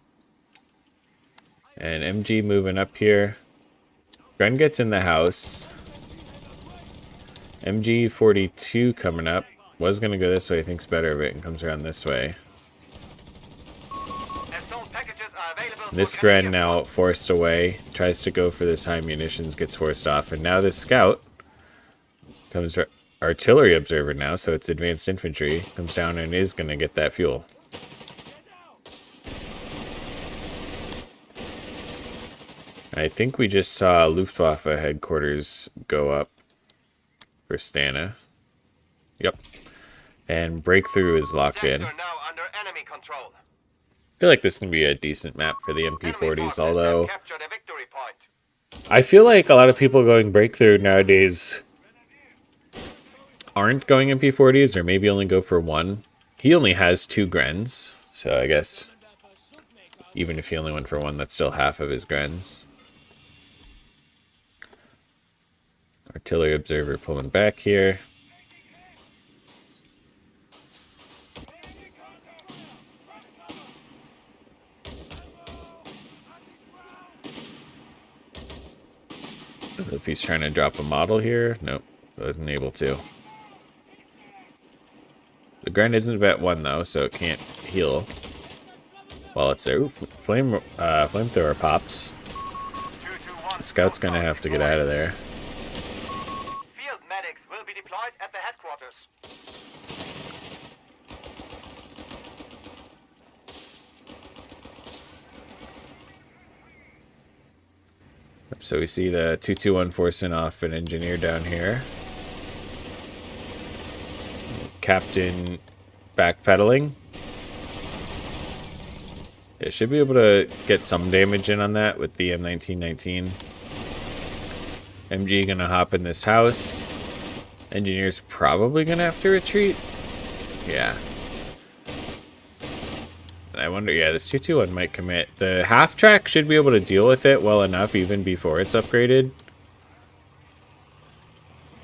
Speaker 1: And MG moving up here. Gren gets in the house. MG 42 coming up. Was going to go this way, thinks better of it, and comes around this way. This Gren now forced away. Tries to go for this high munitions, gets forced off. And now this scout comes artillery observer now, so it's advanced infantry. Comes down and is going to get that fuel. I think we just saw Luftwaffe headquarters go up for Stana. Yep. And breakthrough is locked in. I feel like this can be a decent map for the MP40s, although I feel like a lot of people going breakthrough nowadays aren't going MP40s, or maybe only go for 1. He only has 2 Grens, so I guess even if he only went for 1, that's still half of his Grens. Artillery observer pulling back here. If he's trying to drop a model here, nope, wasn't able to. The grunt isn't vet 1 though, so it can't heal while it's there. Ooh, flamethrower pops.
Speaker 2: 221.
Speaker 1: Scout's gonna have to get out of there.
Speaker 2: Field medics will be deployed at the headquarters.
Speaker 1: So we see the 221 forcing off an engineer down here. Captain backpedaling. Yeah, should be able to get some damage in on that with the M1919. MG gonna hop in this house. Engineer's probably gonna have to retreat. Yeah. And I wonder, yeah, this 221 might commit. The half track should be able to deal with it well enough even before it's upgraded.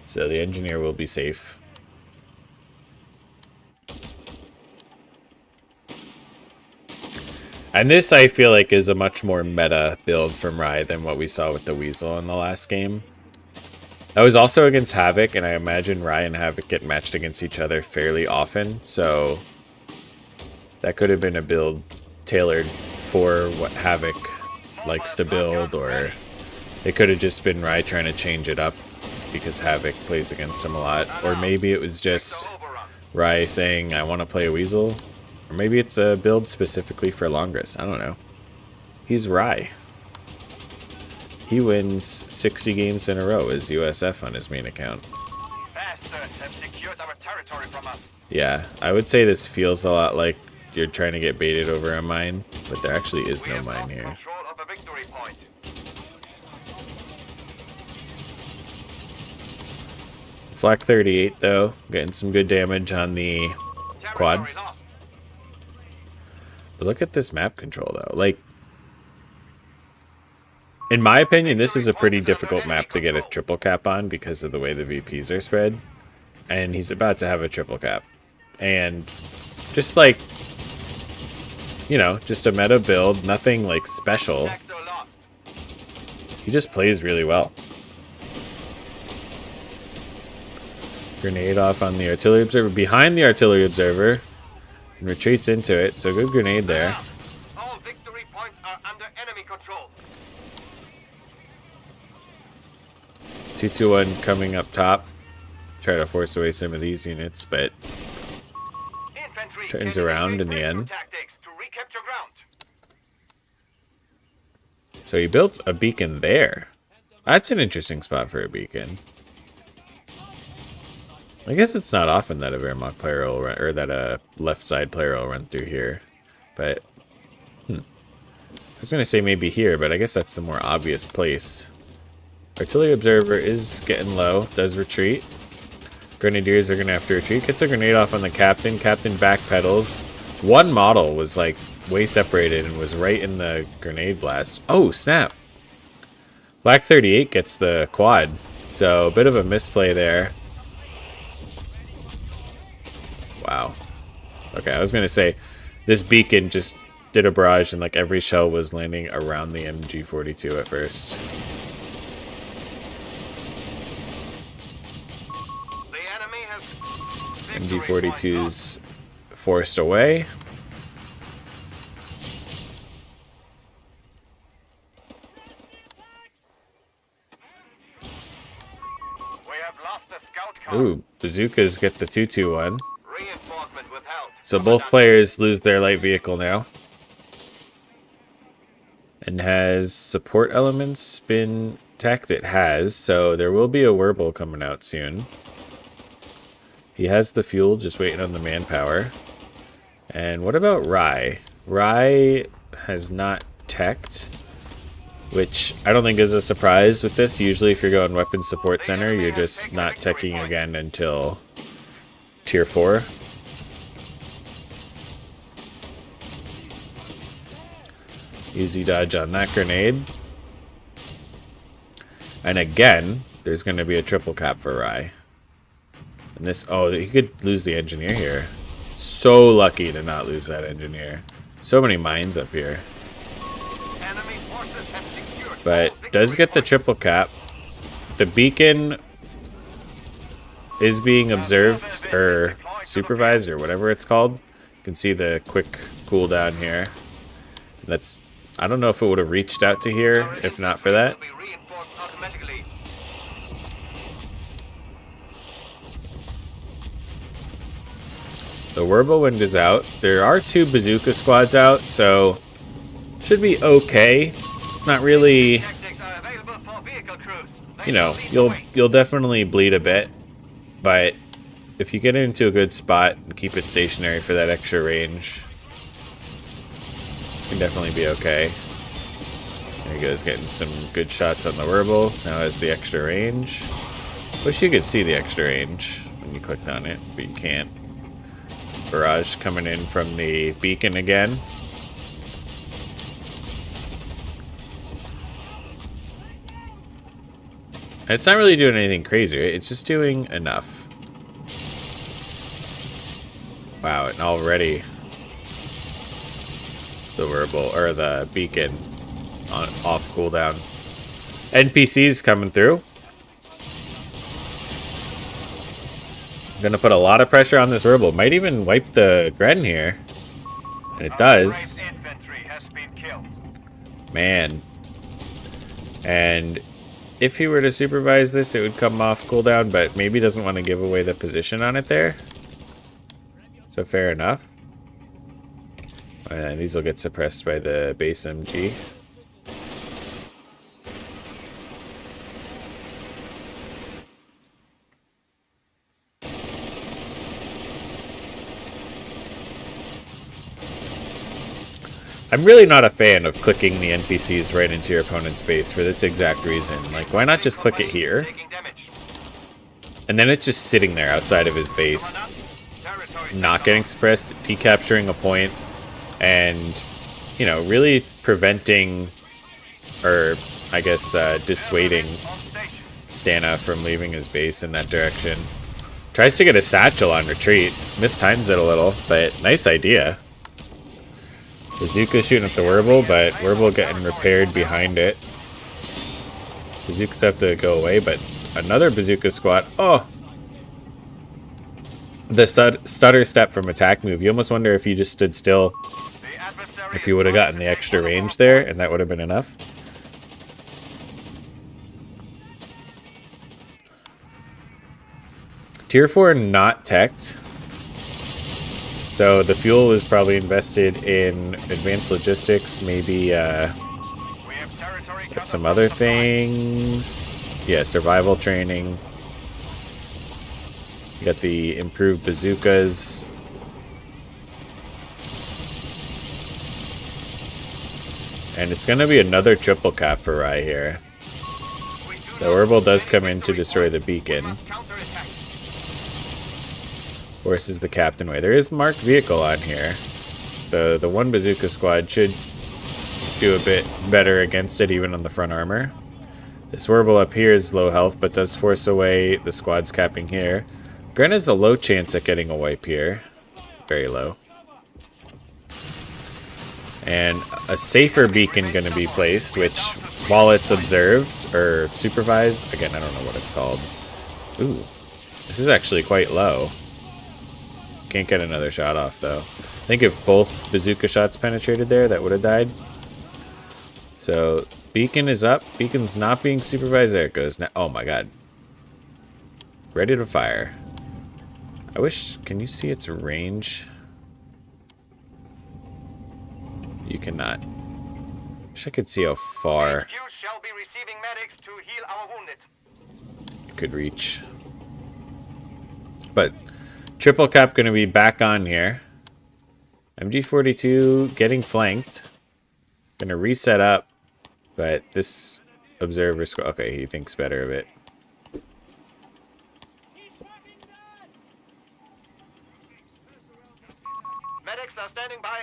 Speaker 1: So the engineer will be safe. And this, I feel like, is a much more meta build from Rye than what we saw with the Weasel in the last game. That was also against Havoc, and I imagine Rye and Havoc get matched against each other fairly often, so that could have been a build tailored for what Havoc likes to build, or it could have just been Rye trying to change it up because Havoc plays against him a lot. Or maybe it was just Rye saying, I want to play a Weasel. Or maybe it's a build specifically for Longris. I don't know. He's Rye. He wins 60 games in a row as USF on his main account.
Speaker 2: Bastards have secured our territory from us.
Speaker 1: Yeah, I would say this feels a lot like you're trying to get baited over a mine, but there actually is no mine here.
Speaker 2: Control of a victory point.
Speaker 1: Flak 38 though, getting some good damage on the quad.
Speaker 2: Territory lost.
Speaker 1: But look at this map control though. Like, in my opinion, this is a pretty difficult map to get a triple cap on because of the way the VPs are spread. And he's about to have a triple cap. And just like, you know, just a meta build, nothing like special.
Speaker 2: Sector lost.
Speaker 1: He just plays really well. Grenade off on the artillery observer, behind the artillery observer, and retreats into it. So good grenade there.
Speaker 2: All victory points are under enemy control.
Speaker 1: 221 coming up top. Try to force away some of these units, but
Speaker 2: Infantry
Speaker 1: turns
Speaker 2: can
Speaker 1: around
Speaker 2: initiate
Speaker 1: in the
Speaker 2: breakthrough
Speaker 1: end.
Speaker 2: Tactics to recapture ground.
Speaker 1: So he built a beacon there. That's an interesting spot for a beacon. I guess it's not often that a Wehrmacht player will run, or that a left side player will run through here. But, I was going to say maybe here, but I guess that's the more obvious place. Artillery observer is getting low, does retreat. Grenadiers are going to have to retreat. Gets a grenade off on the captain. Captain backpedals. One model was like way separated and was right in the grenade blast. Oh, snap. Black 38 gets the quad. So a bit of a misplay there. Wow. Okay, I was going to say this beacon just did a barrage and like every shell was landing around the MG42 at first.
Speaker 2: The enemy has
Speaker 1: MG42's forced away.
Speaker 2: We have lost the scout car.
Speaker 1: Ooh, bazookas get the 221.
Speaker 2: Reinforcement withheld.
Speaker 1: So both players lose their light vehicle now. And has support elements been teched? It has, so there will be a Werble coming out soon. He has the fuel, just waiting on the manpower. And what about Rye? Rye has not teched, which I don't think is a surprise with this. Usually if you're going weapons support center, you're just not teching again until tier 4. Easy dodge on that grenade. And again, there's going to be a triple cap for Rye. And this, oh, he could lose the engineer here. So lucky to not lose that engineer. So many mines up here.
Speaker 2: Enemy forces have secured
Speaker 1: But
Speaker 2: all
Speaker 1: does
Speaker 2: victory
Speaker 1: get the
Speaker 2: points.
Speaker 1: triple cap. The beacon is being observed or supervised or whatever it's called. You can see the quick cooldown here. That's, I don't know if it would have reached out to here if not for that.
Speaker 2: Will be reinforced automatically.
Speaker 1: The whirlwind is out. There are 2 bazooka squads out, so should be okay. It's not really,
Speaker 2: Tactics are available for vehicle crews.
Speaker 1: you know, you'll definitely bleed a bit, but if you get into a good spot and keep it stationary for that extra range, you can definitely be okay. There he goes, getting some good shots on the Whirble. Now has the extra range. Wish you could see the extra range when you clicked on it, but you can't. Barrage coming in from the beacon again. It's not really doing anything crazy, right? It's just doing enough. Wow, and already the Whirble, or the beacon, off cooldown. NPCs coming through. Gonna put a lot of pressure on this Whirble. Might even wipe the Gren here. And it does.
Speaker 2: Infantry has been killed.
Speaker 1: Man. And if he were to supervise this, it would come off cooldown, but maybe doesn't want to give away the position on it there. So fair enough. And these will get suppressed by the base MG. I'm really not a fan of clicking the NPCs right into your opponent's base for this exact reason. Like, why not just click it here?
Speaker 2: Taking damage.
Speaker 1: And then it's just sitting there outside of his base, not getting suppressed, decapturing a point, and, you know, really preventing, or I guess dissuading Stana from leaving his base in that direction. Tries to get a satchel on retreat. Mistimes it a little, but nice idea. Bazooka shooting at the Whirble, but Whirble getting repaired behind it. Bazookas have to go away, but another bazooka squad. Oh! The stutter step from attack move. You almost wonder if you just stood still, if you would have gotten the extra range there, and that would have been enough. Tier 4 not teched. So the fuel was probably invested in advanced logistics, maybe some other things. Yeah, survival training. You got the improved bazookas. And it's going to be another triple cap for Rai here. The Whirble does come in to destroy the beacon. Forces the captain away. There is marked vehicle on here. The one bazooka squad should do a bit better against it, even on the front armor. This Whirble up here is low health, but does force away the squads capping here. Gren has a low chance at getting a wipe here. Very low. And a safer beacon going to be placed, which, while it's observed, or supervised, again, I don't know what it's called. Ooh, this is actually quite low. Can't get another shot off, though. I think if both bazooka shots penetrated there, that would have died. So, beacon is up. Beacon's not being supervised. There it goes. Now, oh my god. Ready to fire. I wish... Can you see its range? You cannot. Wish I could see how far
Speaker 2: HQ shall be receiving medics to heal our wounded.
Speaker 1: it could reach. But... Triple cap going to be back on here. MG42 getting flanked. Going to reset up. But this observer squad... Okay, he thinks better of it.
Speaker 2: Medics are standing by.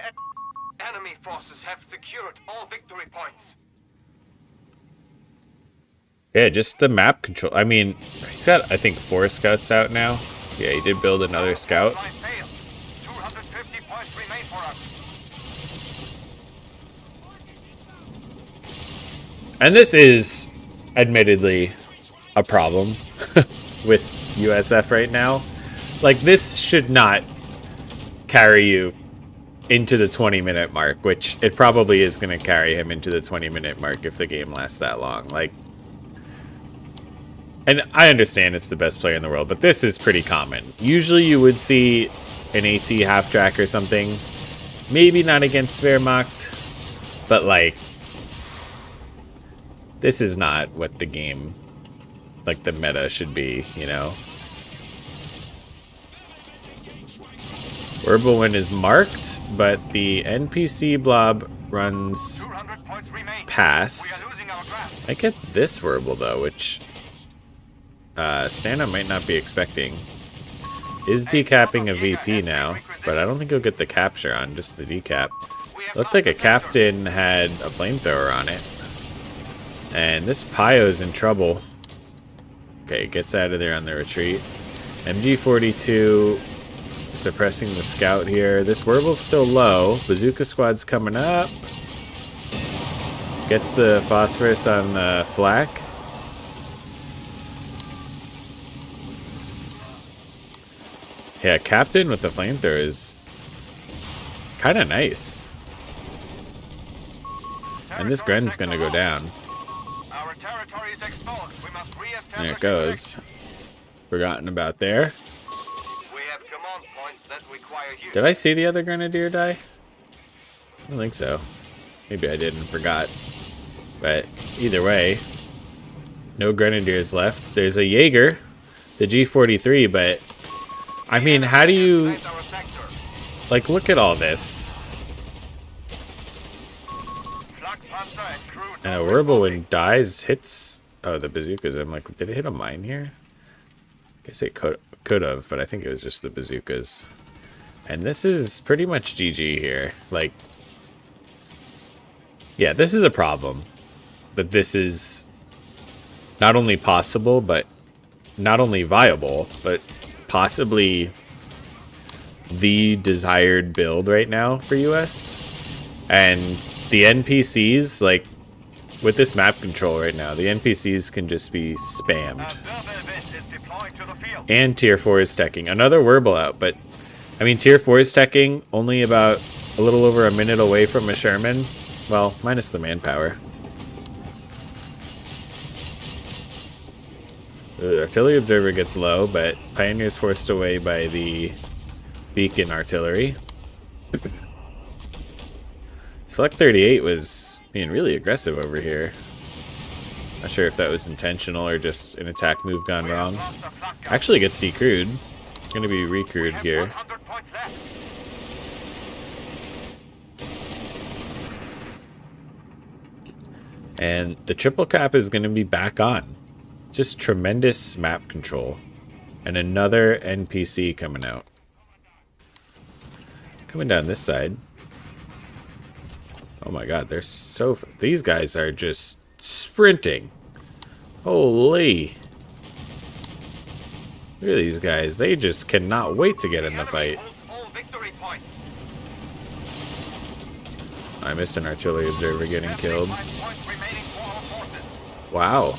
Speaker 2: Enemy forces have secured all victory points.
Speaker 1: Yeah, just the map control. I mean, he's got, I think, 4 scouts out now. Yeah, he did build another scout.
Speaker 2: 250 points remain for us.
Speaker 1: And this is, admittedly, a problem with USF right now. Like, this should not carry you into the 20-minute mark, which it probably is going to carry him into the 20-minute mark if the game lasts that long. Like, and I understand it's the best player in the world, but this is pretty common. Usually you would see an AT half track or something. Maybe not against Wehrmacht, but like, this is not what the game, like the meta should be, you know? Wirbelwind is marked, but the NPC blob runs
Speaker 2: 200 points remain.
Speaker 1: past.
Speaker 2: We are losing our ground.
Speaker 1: I get this Wirbel though, which Stana might not be expecting. Is decapping a VP now, but I don't think he'll get the capture on, just the decap. Looked like a captain had a flamethrower on it. And this Pyo's in trouble. Okay, gets out of there on the retreat. MG42 suppressing the scout here. This Wirbel's still low. Bazooka squad's coming up. Gets the phosphorus on the flak. Yeah, captain with the flamethrower is kind of nice. And this Gren's gonna go down.
Speaker 2: Our territory is exposed. We must re-establish
Speaker 1: There it goes. Forgotten about there.
Speaker 2: We have command points that require you.
Speaker 1: Did I see the other grenadier die? I don't think so. Maybe I did and forgot. But either way, no grenadiers left. There's a Jaeger, the G43, but I mean, how do you,
Speaker 2: Our sector.
Speaker 1: like, look at all this.
Speaker 2: Flakpanzer and crew
Speaker 1: And a Wirbelwind dies, hits, oh, the bazookas. I'm like, did it hit a mine here? I guess it could have, but I think it was just the bazookas. And this is pretty much GG here. Like, yeah, this is a problem. But this is not only possible, but not only viable, but possibly the desired build right now for US. And the NPCs, like, with this map control right now, the NPCs can just be spammed.
Speaker 2: is deployed to the field.
Speaker 1: And tier 4 is teching. Another Wirbel out, but I mean, tier 4 is teching, only about a little over a minute away from a Sherman. Well, minus the manpower. The artillery observer gets low, but Pioneer's forced away by the beacon artillery. Flak 38 was being really aggressive over here. Not sure if that was intentional or just an attack move gone wrong.
Speaker 2: Lost the flak gun.
Speaker 1: Actually gets decrewed. Gonna be recrewed
Speaker 2: Have
Speaker 1: here.
Speaker 2: 100 points left.
Speaker 1: And the triple cap is gonna be back on. Just tremendous map control. And another NPC coming out. Coming down this side. Oh my god, they're so... These guys are just sprinting. Holy. Look at these guys. They just cannot wait to get in the fight.
Speaker 2: Holds all victory points.
Speaker 1: I missed an artillery observer getting killed.
Speaker 2: 5 points remaining for our forces.
Speaker 1: Wow.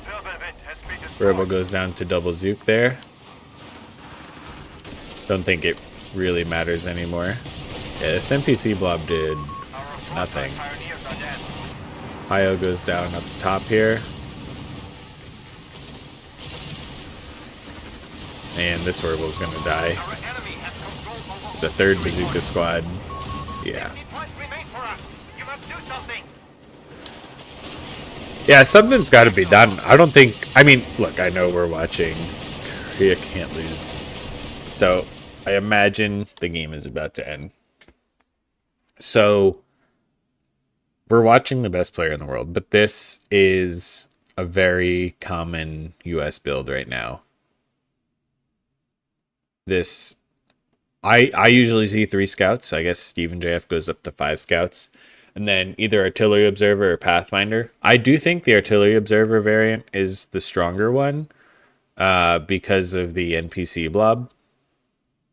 Speaker 2: Wirbelwind has been destroyed.
Speaker 1: Rebel goes down to double Zook there. Don't think it really matters anymore. Yeah, this NPC blob did
Speaker 2: Our frontline
Speaker 1: nothing.
Speaker 2: pioneers are dead.
Speaker 1: Io goes down up top here. And this Wirbel's gonna die.
Speaker 2: Our enemy has control over
Speaker 1: It's a third bazooka squad. Yeah.
Speaker 2: 50 points remain for us. You must do something.
Speaker 1: Yeah, something's got to be done. I don't think... I mean, look, I know we're watching Korea Can't Lose. So, I imagine the game is about to end. So, we're watching the best player in the world, but this is a very common US build right now. This... I usually see 3 scouts. I guess Steven JF goes up to 5 scouts. And then either Artillery Observer or Pathfinder. I do think the Artillery Observer variant is the stronger one because of the NPC blob.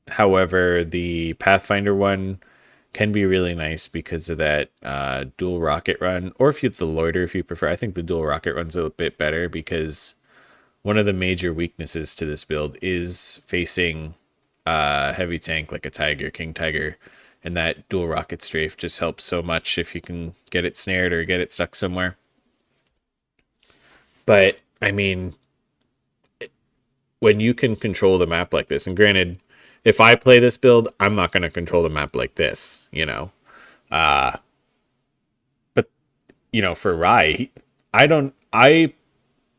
Speaker 1: However, the Pathfinder one can be really nice because of that dual rocket run, or if you have the loiter, if you prefer. I think the dual rocket run's a bit better because one of the major weaknesses to this build is facing heavy tank like a Tiger, King Tiger, and that dual rocket strafe just helps so much if you can get it snared or get it stuck somewhere. But I mean, when you can control the map like this, and granted, if I play this build, I'm not going to control the map like this, you know. But you know, for Rai, I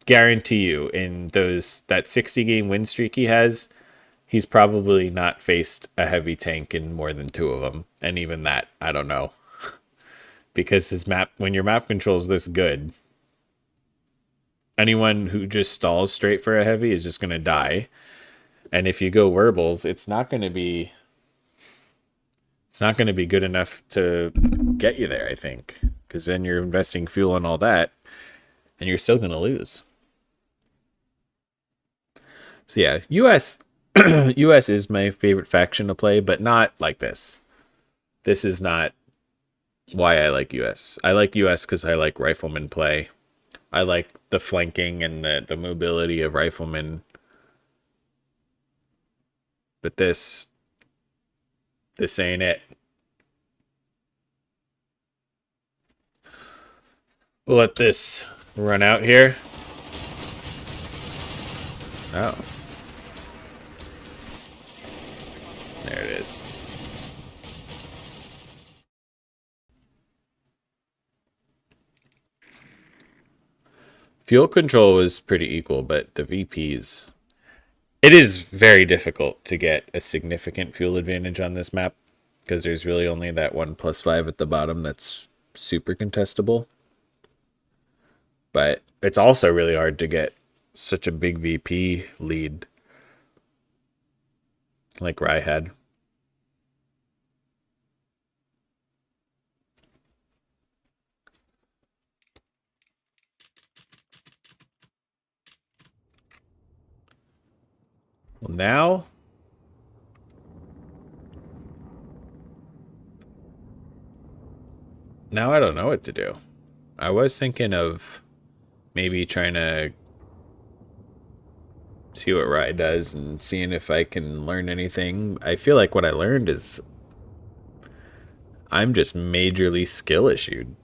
Speaker 1: guarantee you in that 60 game win streak he has, he's probably not faced a heavy tank in more than 2 of them, and even that, I don't know, because his map, when your map control's this good, anyone who just stalls straight for a heavy is just going to die. And if you go Werbles, it's not going to be good enough to get you there, I think, because then you're investing fuel and all that, and you're still going to lose. So yeah, US US is my favorite faction to play, but not like this. This is not why I like US. I like US because I like rifleman play. I like the flanking and the mobility of riflemen. But this ain't it. We'll let this run out here. Oh. There it is. Fuel control was pretty equal, but the VPs... It is very difficult to get a significant fuel advantage on this map because there's really only that 1+5 at the bottom that's super contestable. But it's also really hard to get such a big VP lead like Rai had. Well, now I don't know what to do. I was thinking of maybe trying to see what Rai does and seeing if I can learn anything. I feel like what I learned is I'm just majorly skill issued.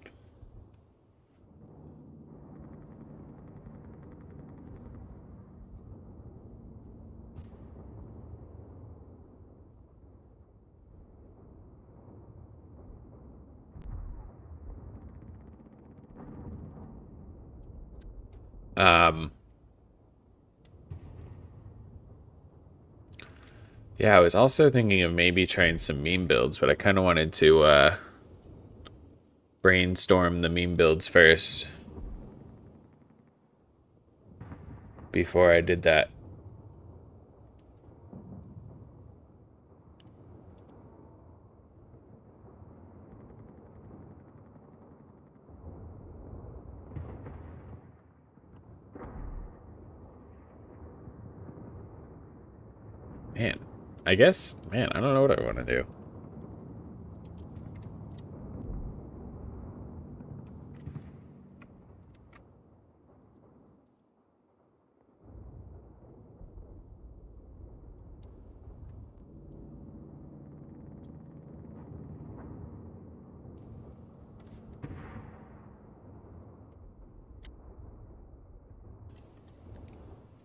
Speaker 1: Yeah, I was also thinking of maybe trying some meme builds, but I kind of wanted to brainstorm the meme builds first before I did that. Man, I guess, man, I don't know what I want to do.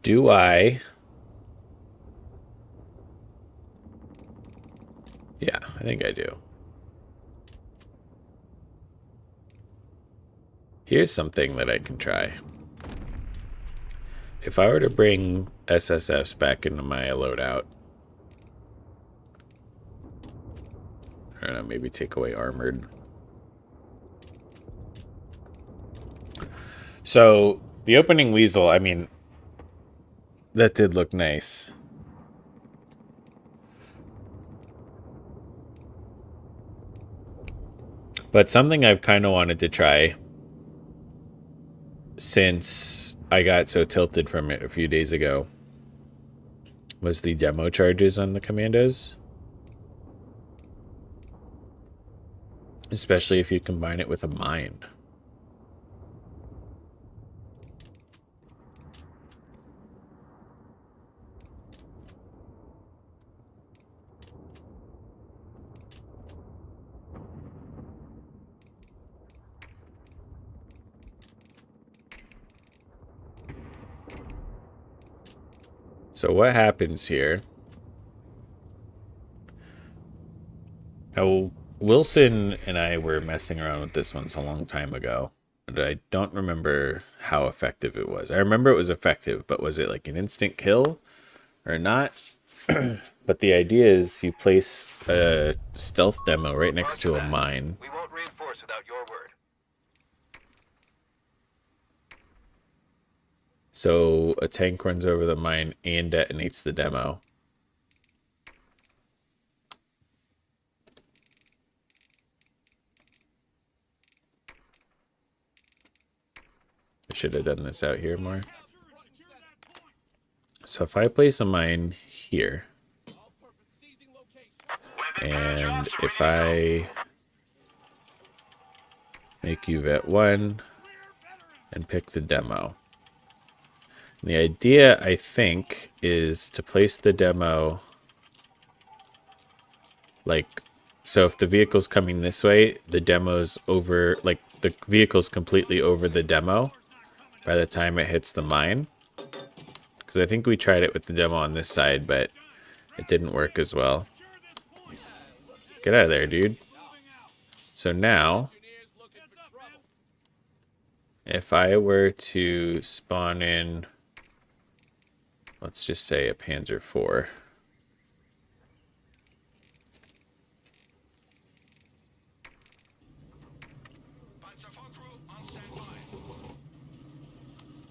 Speaker 1: Do I... Yeah, I think I do. Here's something that I can try. If I were to bring SSFs back into my loadout, I don't know, maybe take away armored. So, the opening weasel, I mean, that did look nice. But something I've kind of wanted to try since I got so tilted from it a few days ago was the demo charges on the commandos. especially if you combine it with a mine. So what happens here? Now, Wilson and I were messing around with this once a long time ago, but I don't remember how effective it was. I remember it was effective, but was it like an instant kill or not? But the idea is you place a stealth demo right next to a mine.
Speaker 2: We won't reinforce without your word.
Speaker 1: So a tank runs over the mine and detonates the demo. I should have done this out here more. So if I place a mine here, and if I make you vet 1 and pick the demo. And the idea, I think, is to place the demo like, so if the vehicle's coming this way, the demo's over, like the vehicle's completely over the demo by the time it hits the mine. Because I think we tried it with the demo on this side, but it didn't work as well. Get out of there, dude. So now, if I were to spawn in, let's just say a Panzer IV.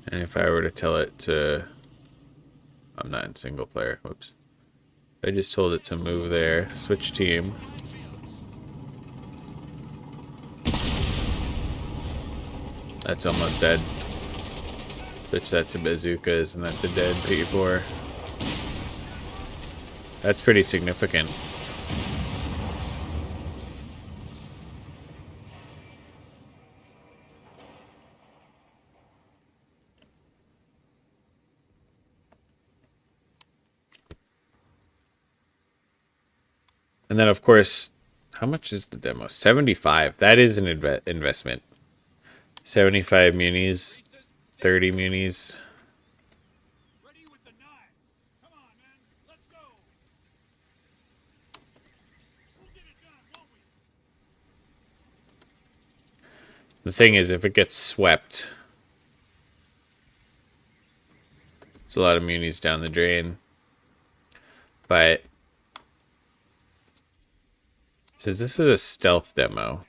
Speaker 1: And if I were to tell it to, I'm not in single player, whoops. I just told it to move there, switch team. That's almost dead. Switch that to bazookas, and that's a dead P4. That's pretty significant. And then, of course, how much is the demo? 75. That is an investment. 75 munis, 30 munis. The thing is, if it gets swept, it's a lot of munis down the drain. But since this is a stealth demo,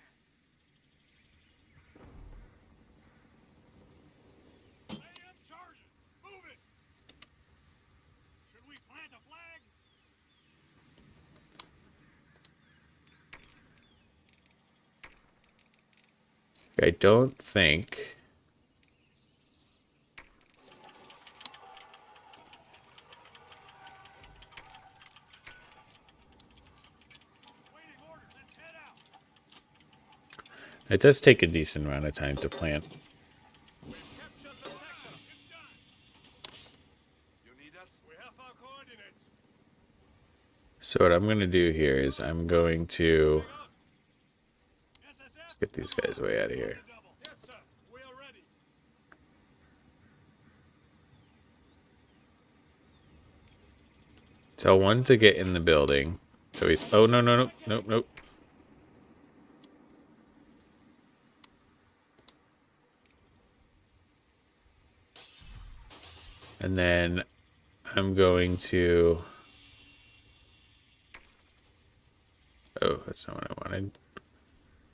Speaker 1: I don't think it does take a decent amount of time to plant. So what I'm going to do here is I'm going to get these guys way out of here. Tell one to get in the building. So he's, oh, no, no, no, nope, nope. And then I'm going to, oh, that's not what I wanted.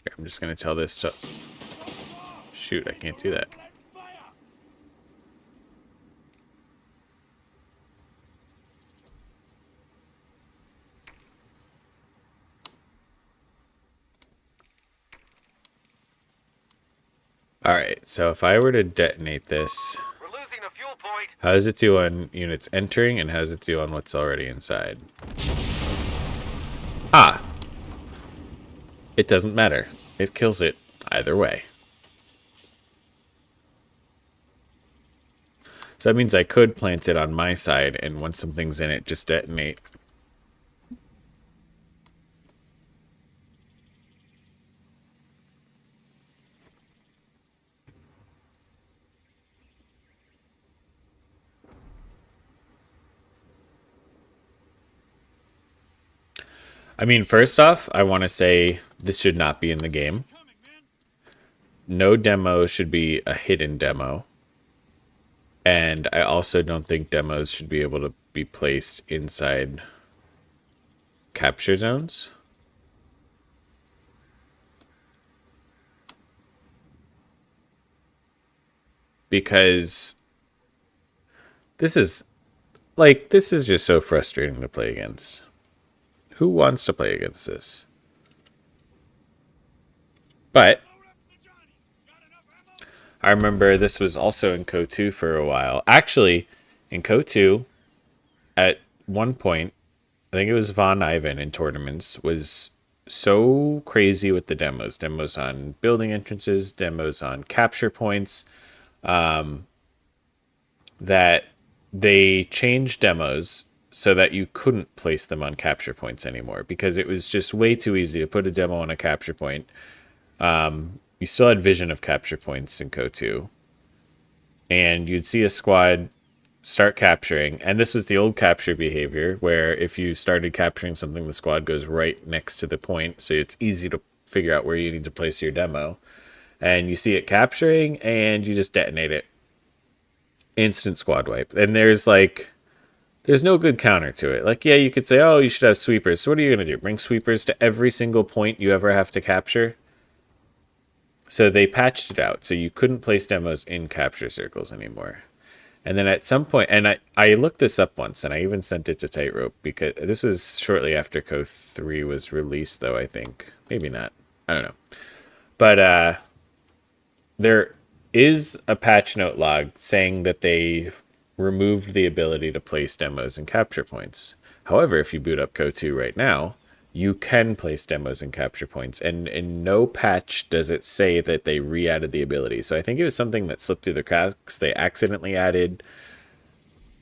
Speaker 1: Okay, I'm just going to tell this to, shoot, I can't do that. Alright, so if I were to detonate this,
Speaker 2: We're losing a fuel point.
Speaker 1: how does it do on units entering, and how does it do on what's already inside? Ah! It doesn't matter. it kills it either way. So that means I could plant it on my side, and once something's in it, just detonate. I mean, first off, I want to say this should not be in the game. No demo should be a hidden demo. And I also don't think demos should be able to be placed inside capture zones. Because this is just so frustrating to play against. Who wants to play against this? But I remember this was also in CoH2 for a while. Actually, in CoH2, at one point, I think it was Von Ivan in tournaments, was so crazy with the demos. Demos on building entrances, demos on capture points, that they changed demos so that you couldn't place them on capture points anymore because it was just way too easy to put a demo on a capture point. You still had vision of capture points in CoH2, and you'd see a squad start capturing, and this was the old capture behavior where if you started capturing something, the squad goes right next to the point, so it's easy to figure out where you need to place your demo. And you see it capturing, and you just detonate it. Instant squad wipe. And there's no good counter to it. Like, yeah, you could say, oh, you should have sweepers. So what are you going to do? Bring sweepers to every single point you ever have to capture? So they patched it out. So you couldn't place demos in capture circles anymore. And then at some point, and I looked this up once, and I even sent it to Tightrope, because this was shortly after CoH3 was released, though, I think. Maybe not. I don't know. But there is a patch note log saying that they removed the ability to place demos and capture points. However, if you boot up CoH2 right now, you can place demos and capture points, and in no patch does it say that they re-added the ability. So I think it was something that slipped through the cracks. They accidentally added.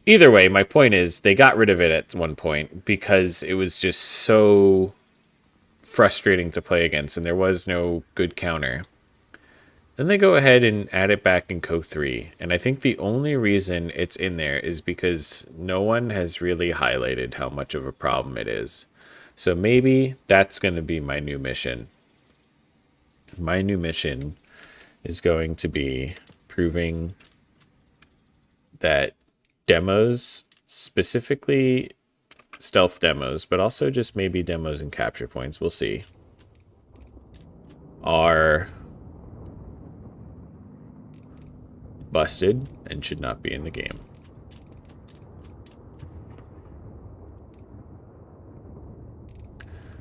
Speaker 1: Either way, my point is they got rid of it at one point because it was just so frustrating to play against, and there was no good counter. Then they go ahead and add it back in CoH3, and I think the only reason it's in there is because no one has really highlighted how much of a problem it is. So maybe that's going to be my new mission. My new mission is going to be proving that demos, specifically stealth demos, but also just maybe demos and capture points, we'll see, are busted and should not be in the game.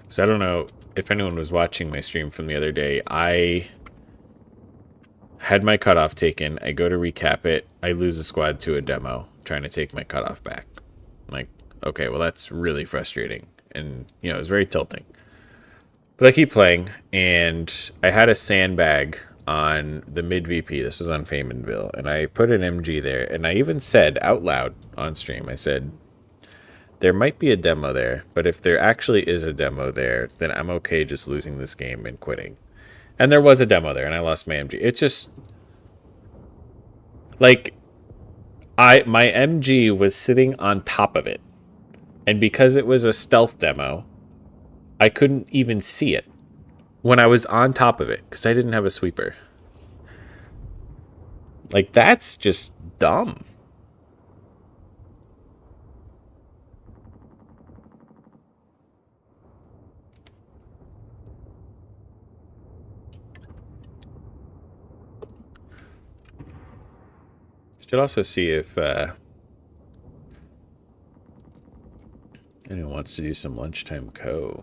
Speaker 1: So I don't know if anyone was watching my stream from the other day. I had my cutoff taken. I go to recap it. I lose a squad to a demo trying to take my cutoff back. I'm like, okay, well, that's really frustrating. And, it was very tilting. But I keep playing, and I had a sandbag on the mid VP. This was on Famenville, and I put an MG there, and I even said out loud on stream, I said, there might be a demo there, but if there actually is a demo there, then I'm okay just losing this game and quitting. And there was a demo there, and I lost my MG. It's just like my MG was sitting on top of it, and because it was a stealth demo, I couldn't even see it when I was on top of it because I didn't have a sweeper. Like, that's just dumb. Should also see if anyone wants to do some lunchtime co.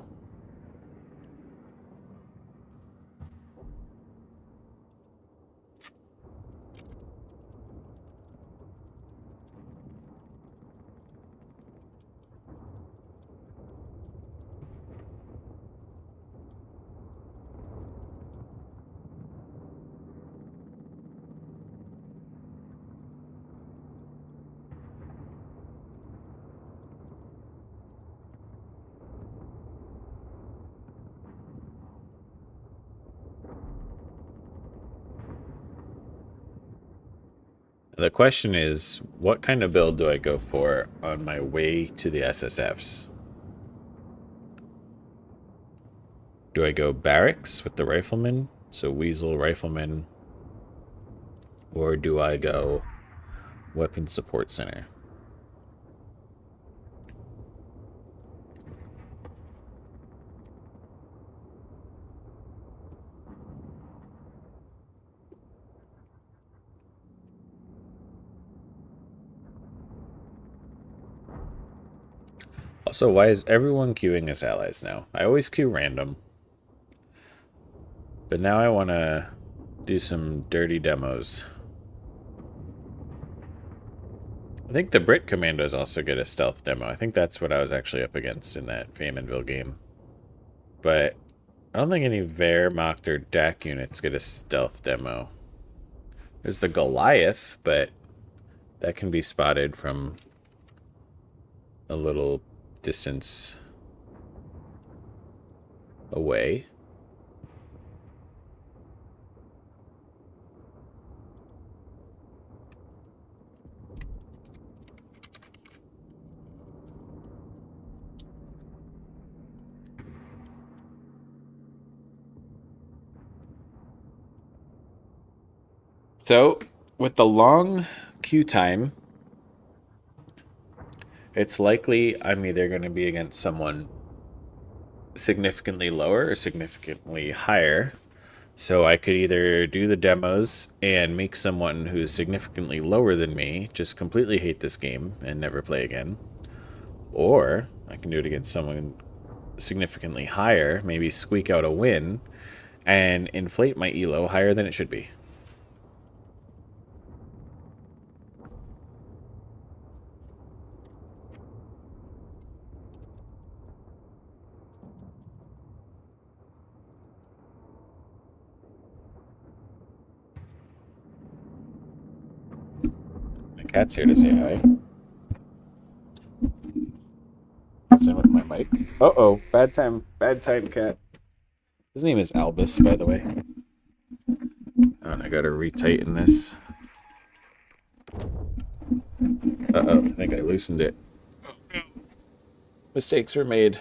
Speaker 1: The question is, what kind of build do I go for on my way to the SSFs? Do I go barracks with the riflemen? So Weasel, rifleman. Or do I go weapon support center? Also, why is everyone queuing as allies now? I always queue random. But now I want to do some dirty demos. I think the Brit Commandos also get a stealth demo. I think that's what I was actually up against in that Faminville game. But I don't think any Wehrmacht or DAC units get a stealth demo. There's the Goliath, but that can be spotted from a little distance away. So, with the long queue time, it's likely I'm either going to be against someone significantly lower or significantly higher. So I could either do the demos and make someone who's significantly lower than me just completely hate this game and never play again. Or I can do it against someone significantly higher, maybe squeak out a win, and inflate my elo higher than it should be. My cat's here to say hi. Same with my mic. Uh-oh, bad time, cat. His name is Albus, by the way. And I gotta retighten this. Uh-oh, I think I loosened it. Mistakes were made.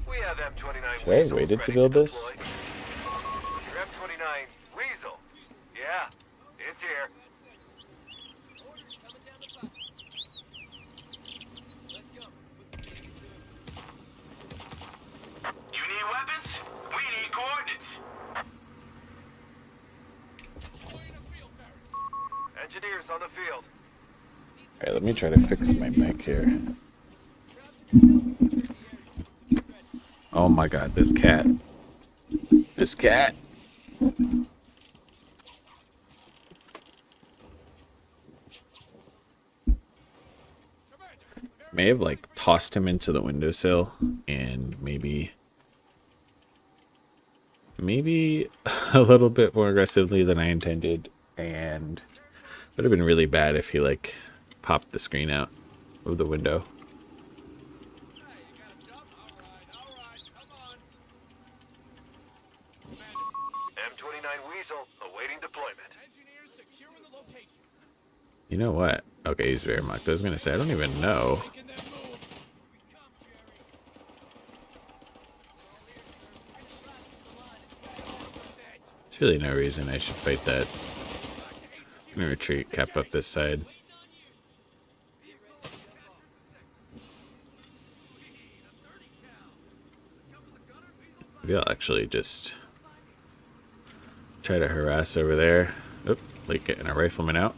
Speaker 2: We have M29
Speaker 1: Should I have waited to build this?
Speaker 2: Your M29 Weasel. Yeah, it's here. You need weapons? We need coordinates. Engineers on the field.
Speaker 1: Alright, let me try to fix my mic here. Oh my god, this cat. This cat. May have like tossed him into the windowsill and maybe a little bit more aggressively than I intended, and would have been really bad if he like popped the screen out of the window.
Speaker 2: M29 Weasel awaiting deployment.
Speaker 1: You know what? Okay, he's very mocked. I was gonna say I don't even know. There's really no reason I should fight that. I'm gonna retreat, cap up this side. Maybe I'll actually just try to harass over there. Oop, like getting a rifleman out.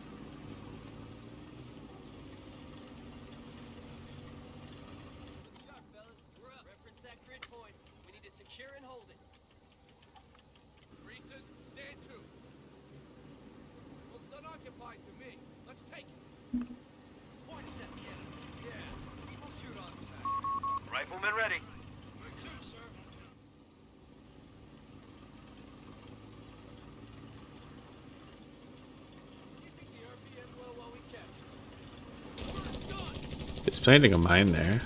Speaker 2: Rifleman ready.
Speaker 1: He's planting a mine there.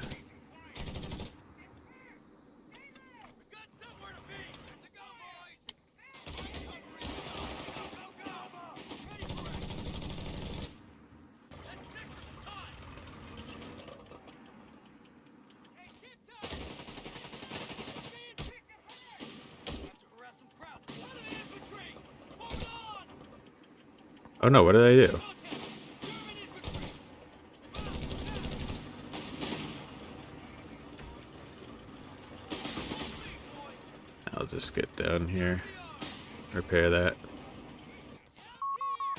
Speaker 1: Oh no, what did I do? I'll just get down here. Repair that.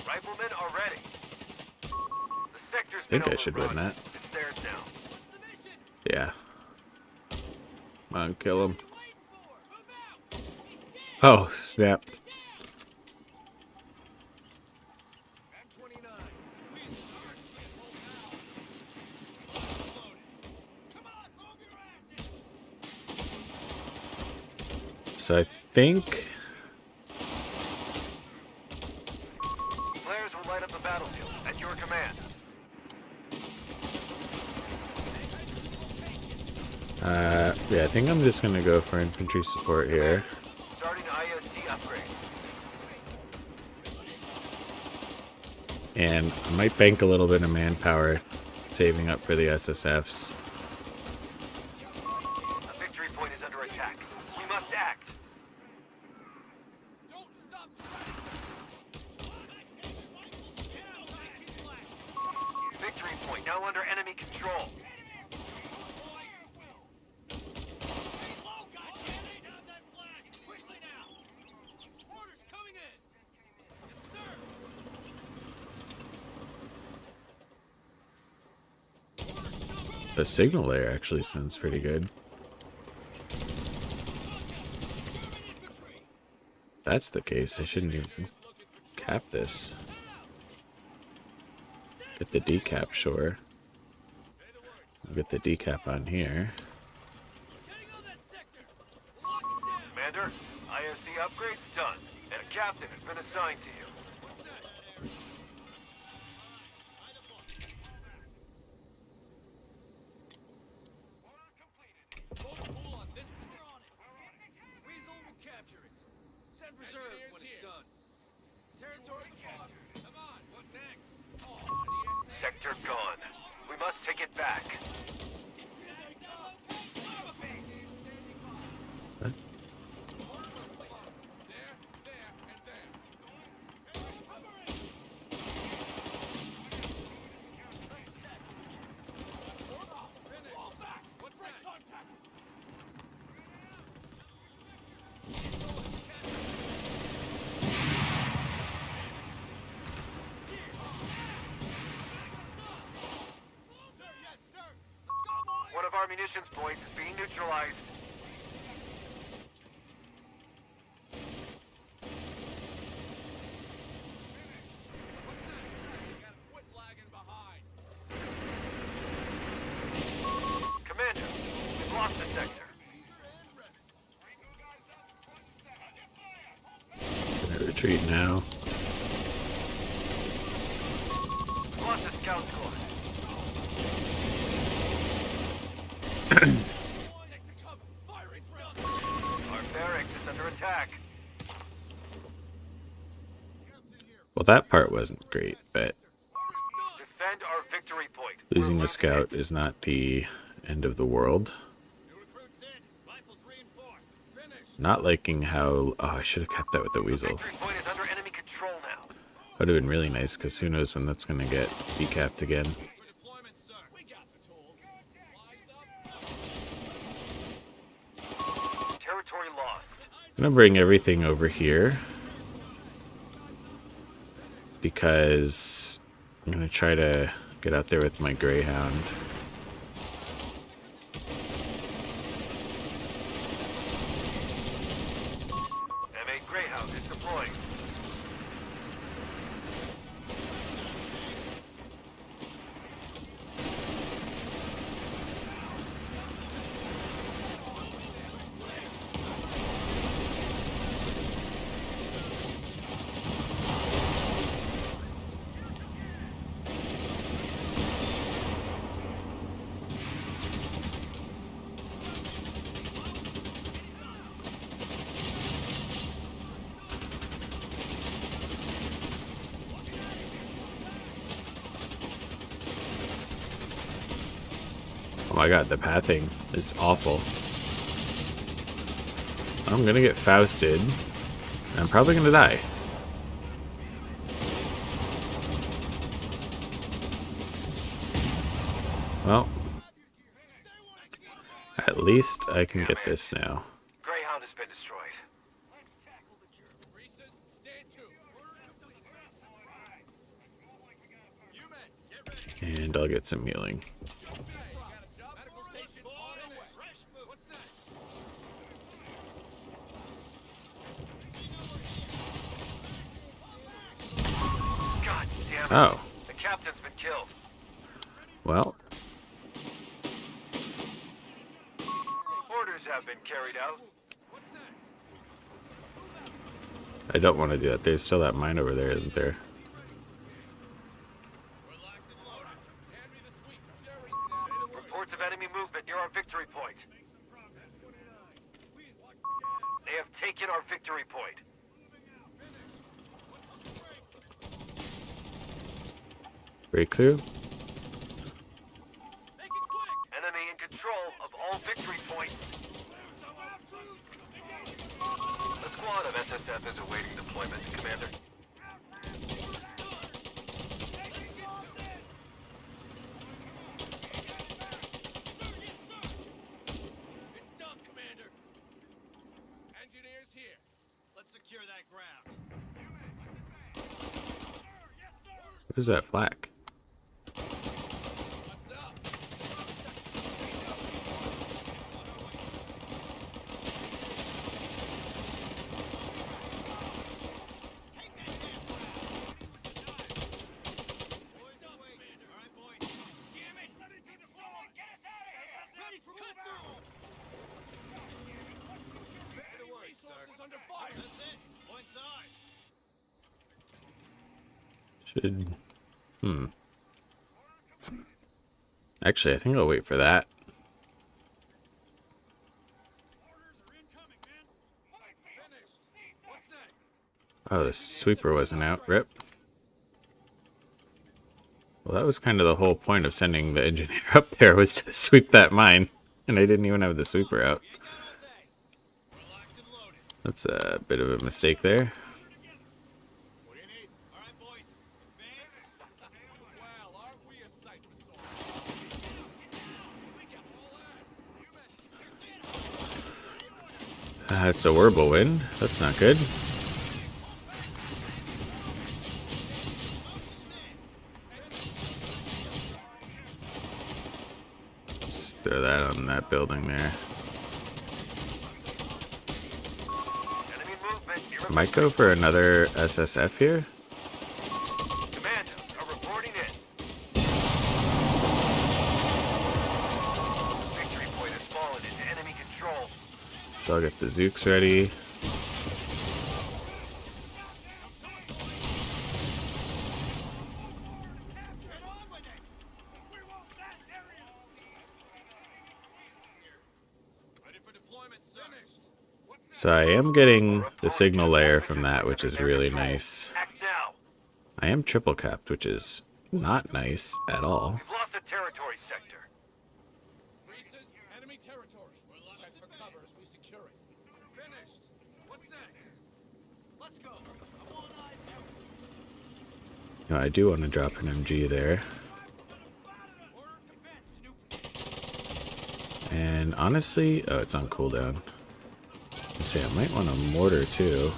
Speaker 2: Riflemen are ready. The sector's
Speaker 1: I think
Speaker 2: been
Speaker 1: I should win
Speaker 2: overrun.
Speaker 1: that.
Speaker 2: It's theirs now.
Speaker 1: Yeah. Come on, kill him. Oh, snap. So I think
Speaker 2: Flares will light up the battlefield at your command.
Speaker 1: yeah, I think I'm just gonna go for infantry support here.
Speaker 2: Starting ISC upgrade.
Speaker 1: And I might bank a little bit of manpower saving up for the SSFs.
Speaker 2: A victory point is under attack. We must act. Victory point now under enemy control.
Speaker 1: The signal layer actually sounds pretty good. If that's the case, I shouldn't even cap this. Get the decap, sure. I'll get the decap on here.
Speaker 2: Commander, ISC upgrade's done, and a captain has been assigned to you. Sector gone. We must take it back.
Speaker 1: What?
Speaker 2: One of our munitions points is being neutralized. Commander, we've lost the sector.
Speaker 1: Gonna retreat now.
Speaker 2: We've lost the scout squad. Our barracks is under attack.
Speaker 1: Well, that part wasn't great, but
Speaker 2: Defend our victory point.
Speaker 1: losing
Speaker 2: We're
Speaker 1: a scout is not the end of the world. Not liking how... Oh, I should have kept that with the weasel.
Speaker 2: Victory point is under enemy control now.
Speaker 1: Would have been really nice, because who knows when that's going to get decapped again.
Speaker 2: Territory lost.
Speaker 1: I'm going to bring everything over here, because I'm going to try to get out there with my Greyhound.
Speaker 2: M8 Greyhound is deploying.
Speaker 1: Oh my god, the pathing is awful. I'm gonna get Fausted. I'm probably gonna die. Well, at least I can
Speaker 2: Damn
Speaker 1: get
Speaker 2: it.
Speaker 1: this now.
Speaker 2: Greyhound has been destroyed.
Speaker 1: And I'll get some healing.
Speaker 2: God damn it.
Speaker 1: Oh,
Speaker 2: The captain's been killed.
Speaker 1: well,
Speaker 2: Orders have been carried out.
Speaker 1: I don't want to do that. There's still that mine over there, isn't there?
Speaker 2: Reports of enemy movement near our victory point. They have taken our victory point.
Speaker 1: Breakthrough?
Speaker 2: Enemy in control of all victory points. A squad of SSF is awaiting deployment, Commander.
Speaker 3: It's done, Commander. Engineers here. Let's secure that ground.
Speaker 1: What is that flak?
Speaker 3: What's up? Under fire. That's it. Point size.
Speaker 1: Should... Actually, I think I'll wait for that. Oh, the sweeper wasn't out. Rip. Well, that was kind of the whole point of sending the engineer up there, was to sweep that mine. And I didn't even have the sweeper out. That's a bit of a mistake there.
Speaker 3: What do you need? All right, boys. Well, aren't we a sight for sore? We got all ass.
Speaker 1: It's a whirlwind. That's not good. Just throw that on that building there.
Speaker 2: Enemy movement near
Speaker 1: I might go for another SSF here.
Speaker 2: Commander are reporting in. Victory point has fallen into enemy control.
Speaker 1: So I'll get the Zooks ready.
Speaker 3: Ready for deployment, sir.
Speaker 1: So I am getting the signal layer from that, which is really nice.
Speaker 2: Act now.
Speaker 1: I am triple capped, which is not nice at all.
Speaker 2: We've lost a territory sector.
Speaker 3: Reese's enemy territory. Set for cover as we secure it. Finished. What's next? Let's go. I'm all eyes now.
Speaker 1: Now, I do want to drop an MG there.
Speaker 3: Order commenced. New
Speaker 1: And honestly, oh, it's on cooldown. Let's see, I might want a mortar too.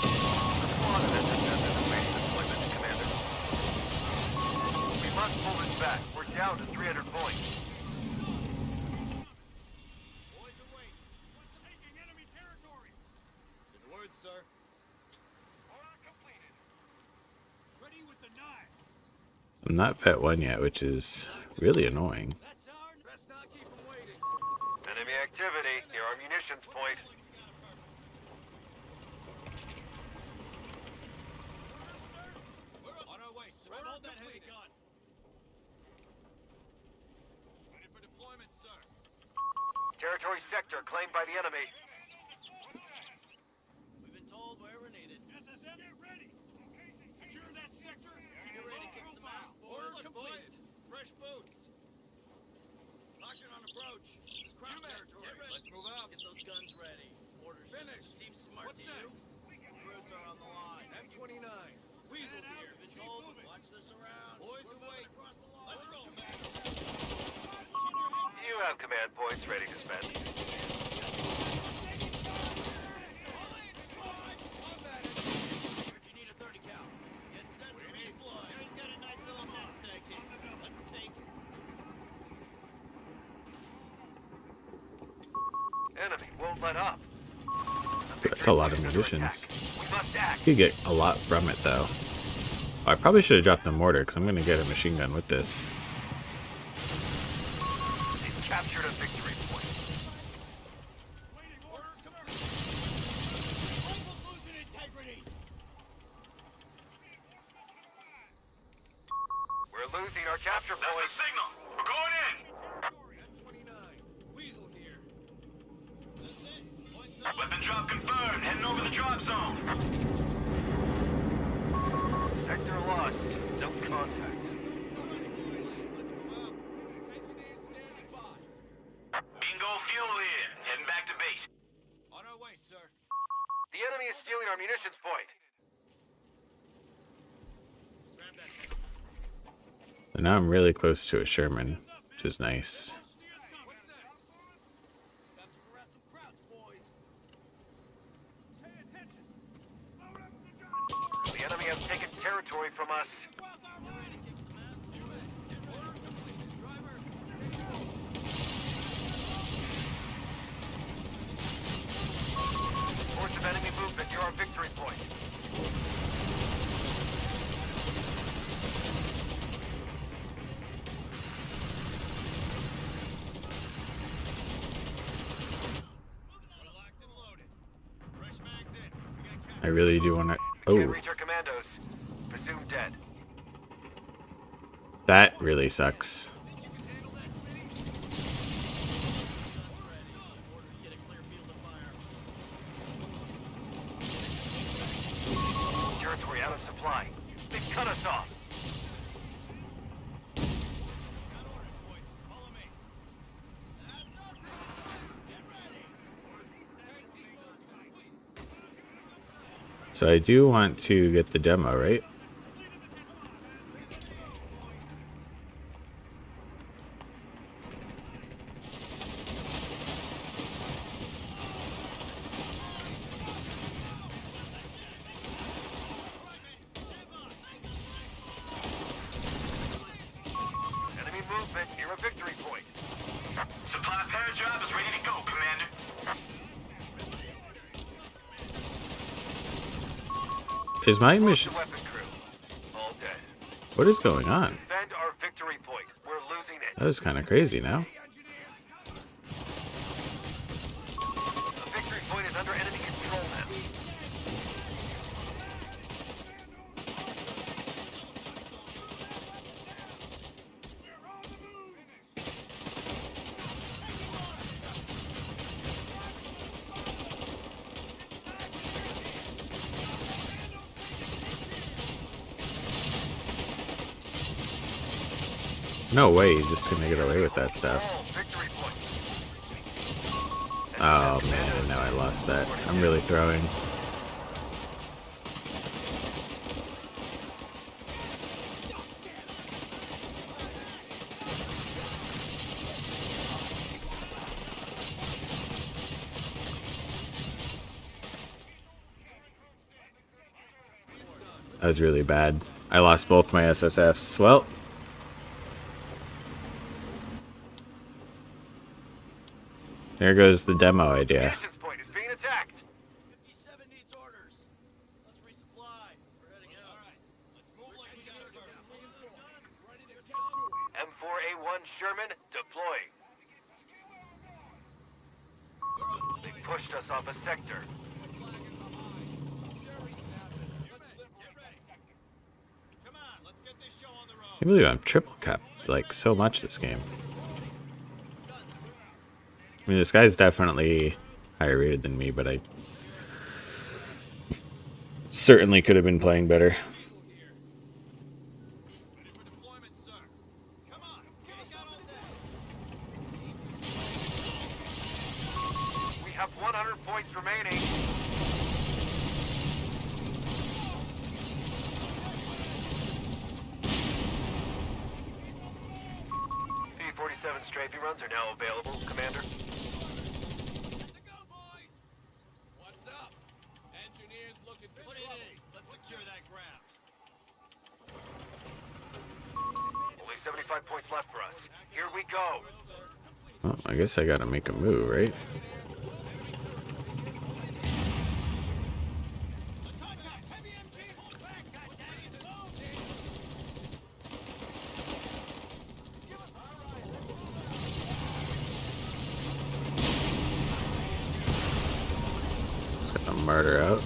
Speaker 2: Squad of SSF is awaiting deployment, Commander. We must pull this back. We're down to 300 points.
Speaker 3: boys away. What's taking enemy territory? Say the word, sir. Order completed. Ready with the knives.
Speaker 1: I'm not vet 1 yet, which is really annoying.
Speaker 3: That's our best not keep them waiting.
Speaker 2: Enemy activity near our munitions point.
Speaker 3: On our way, sir. Hold that heavy gun. Ready for deployment, sir.
Speaker 2: Territory sector claimed by the enemy.
Speaker 3: We've been told where we're needed. SSM, get ready. Secure that sector. Get ready to kick some ass, boys. Order complete. Fresh boots. Caution on approach. This crowd territory. Get ready. Let's move out. Get those guns ready. Orders finished. Seems smart. What's next? Recruits are on the line. M29. Weasel here. Been told. Watch this around. Boys
Speaker 2: command points ready to spend.
Speaker 3: You need a 30 cal. Get set for redeploy. He's got a nice little nest egg here. Let's take it.
Speaker 2: Enemy won't let up.
Speaker 1: That's a lot of munitions.
Speaker 2: We must act.
Speaker 1: You get a lot from it, though. I probably should have dropped the mortar, because I'm going to get a machine gun with this.
Speaker 2: They've captured a victory point.
Speaker 3: Rifle's losing integrity.
Speaker 2: We're losing our capture point. That's the signal. We're going in.
Speaker 3: M29. Weasel here. That's it. Points up.
Speaker 2: Weapon drop confirmed. Heading over the drop zone. Sector lost. No contact. Bingo fuel here. Heading back to base.
Speaker 3: On our way, sir.
Speaker 2: The enemy is stealing our munitions point.
Speaker 3: Grab that.
Speaker 1: And now I'm really close to a Sherman, which is nice.
Speaker 3: What's next? Time to harass some crowds, boys. Pay attention. Load up the gun.
Speaker 2: The enemy has taken territory from us.
Speaker 3: Cross our line and kick some ass. Get order completed. Driver.
Speaker 2: Force of enemy movement near our victory point.
Speaker 3: We're locked and loaded. Fresh mags in. We got
Speaker 1: I
Speaker 3: capture.
Speaker 1: really do want to...
Speaker 2: Can't
Speaker 1: Oh,
Speaker 2: reach our commandos. Presumed dead.
Speaker 1: that really sucks.
Speaker 3: Think you can handle that, Smitty? Guns ready. Orders get a clear field of fire.
Speaker 2: Territory out of supply. They've cut us off.
Speaker 3: Got orders, boys. Follow me. That's our time. Get ready.
Speaker 1: So I do want to get the demo, right?
Speaker 2: Enemy movement near a victory point. Supply paradrop is ready to go, Commander.
Speaker 1: Is my
Speaker 2: Lost
Speaker 1: mission...
Speaker 2: the weapon crew. All dead.
Speaker 1: What is going on?
Speaker 2: Defend our victory point. We're losing it.
Speaker 1: That is kind of crazy now.
Speaker 2: The victory point is under enemy control now.
Speaker 1: No way he's just gonna get away with that stuff.
Speaker 2: All victory point.
Speaker 1: Oh man, now I lost that. I'm really throwing. That was really bad. I lost both my SSFs. Well, there goes the demo idea.
Speaker 2: Munitions point is being attacked.
Speaker 3: 57 needs orders. Let's resupply. We're heading out. All right. Let's move like we got our guns. Ready to go.
Speaker 2: M4A1 Sherman deploying. They pushed us off a sector.
Speaker 3: Get ready. Come on, let's get this show on the road.
Speaker 1: I believe I'm triple capped like so much this game. I mean, this guy's definitely higher rated than me, but I certainly could have been playing better.
Speaker 3: Ready for deployment, sir. Come on, give us out all day.
Speaker 2: We have 100 points remaining. 7 strafing runs are now available, Commander.
Speaker 3: To go, boys! What's up? Engineers looking for trouble. Let's secure that ground.
Speaker 2: Only 75 points left for us. Here we go.
Speaker 1: Well, I guess I gotta make a move, right?
Speaker 3: Contact! Heavy MG! Hold back, goddammit! Loading! Give us... All right, let's move out.
Speaker 1: Just got a murder out.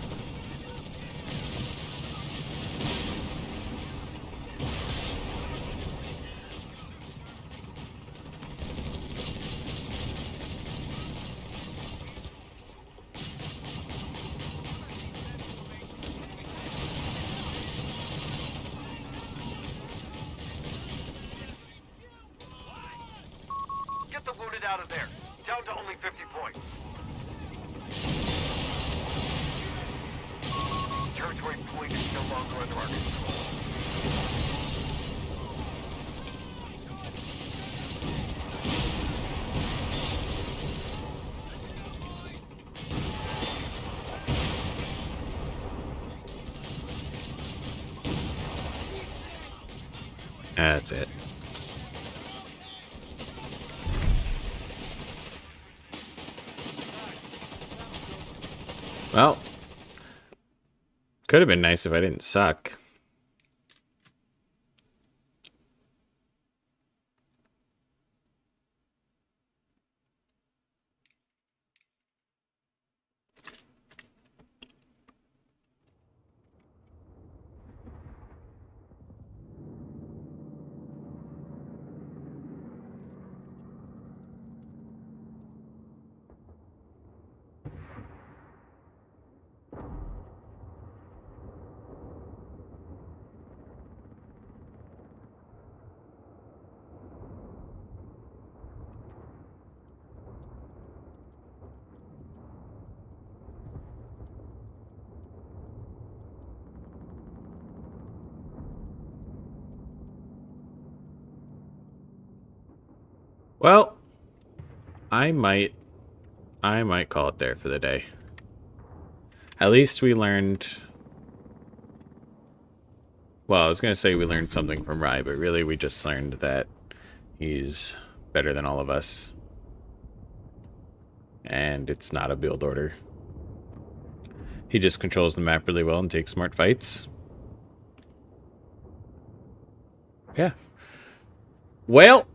Speaker 2: Get the wounded out of there. Down to only 50 points. Territory point is no longer under our control.
Speaker 1: That's it. Well, could have been nice if I didn't suck. Well, I might call it there for the day. At least we learned. Well, I was gonna say we learned something from Rye, but really we just learned that he's better than all of us. And it's not a build order. He just controls the map really well and takes smart fights. Yeah. Well,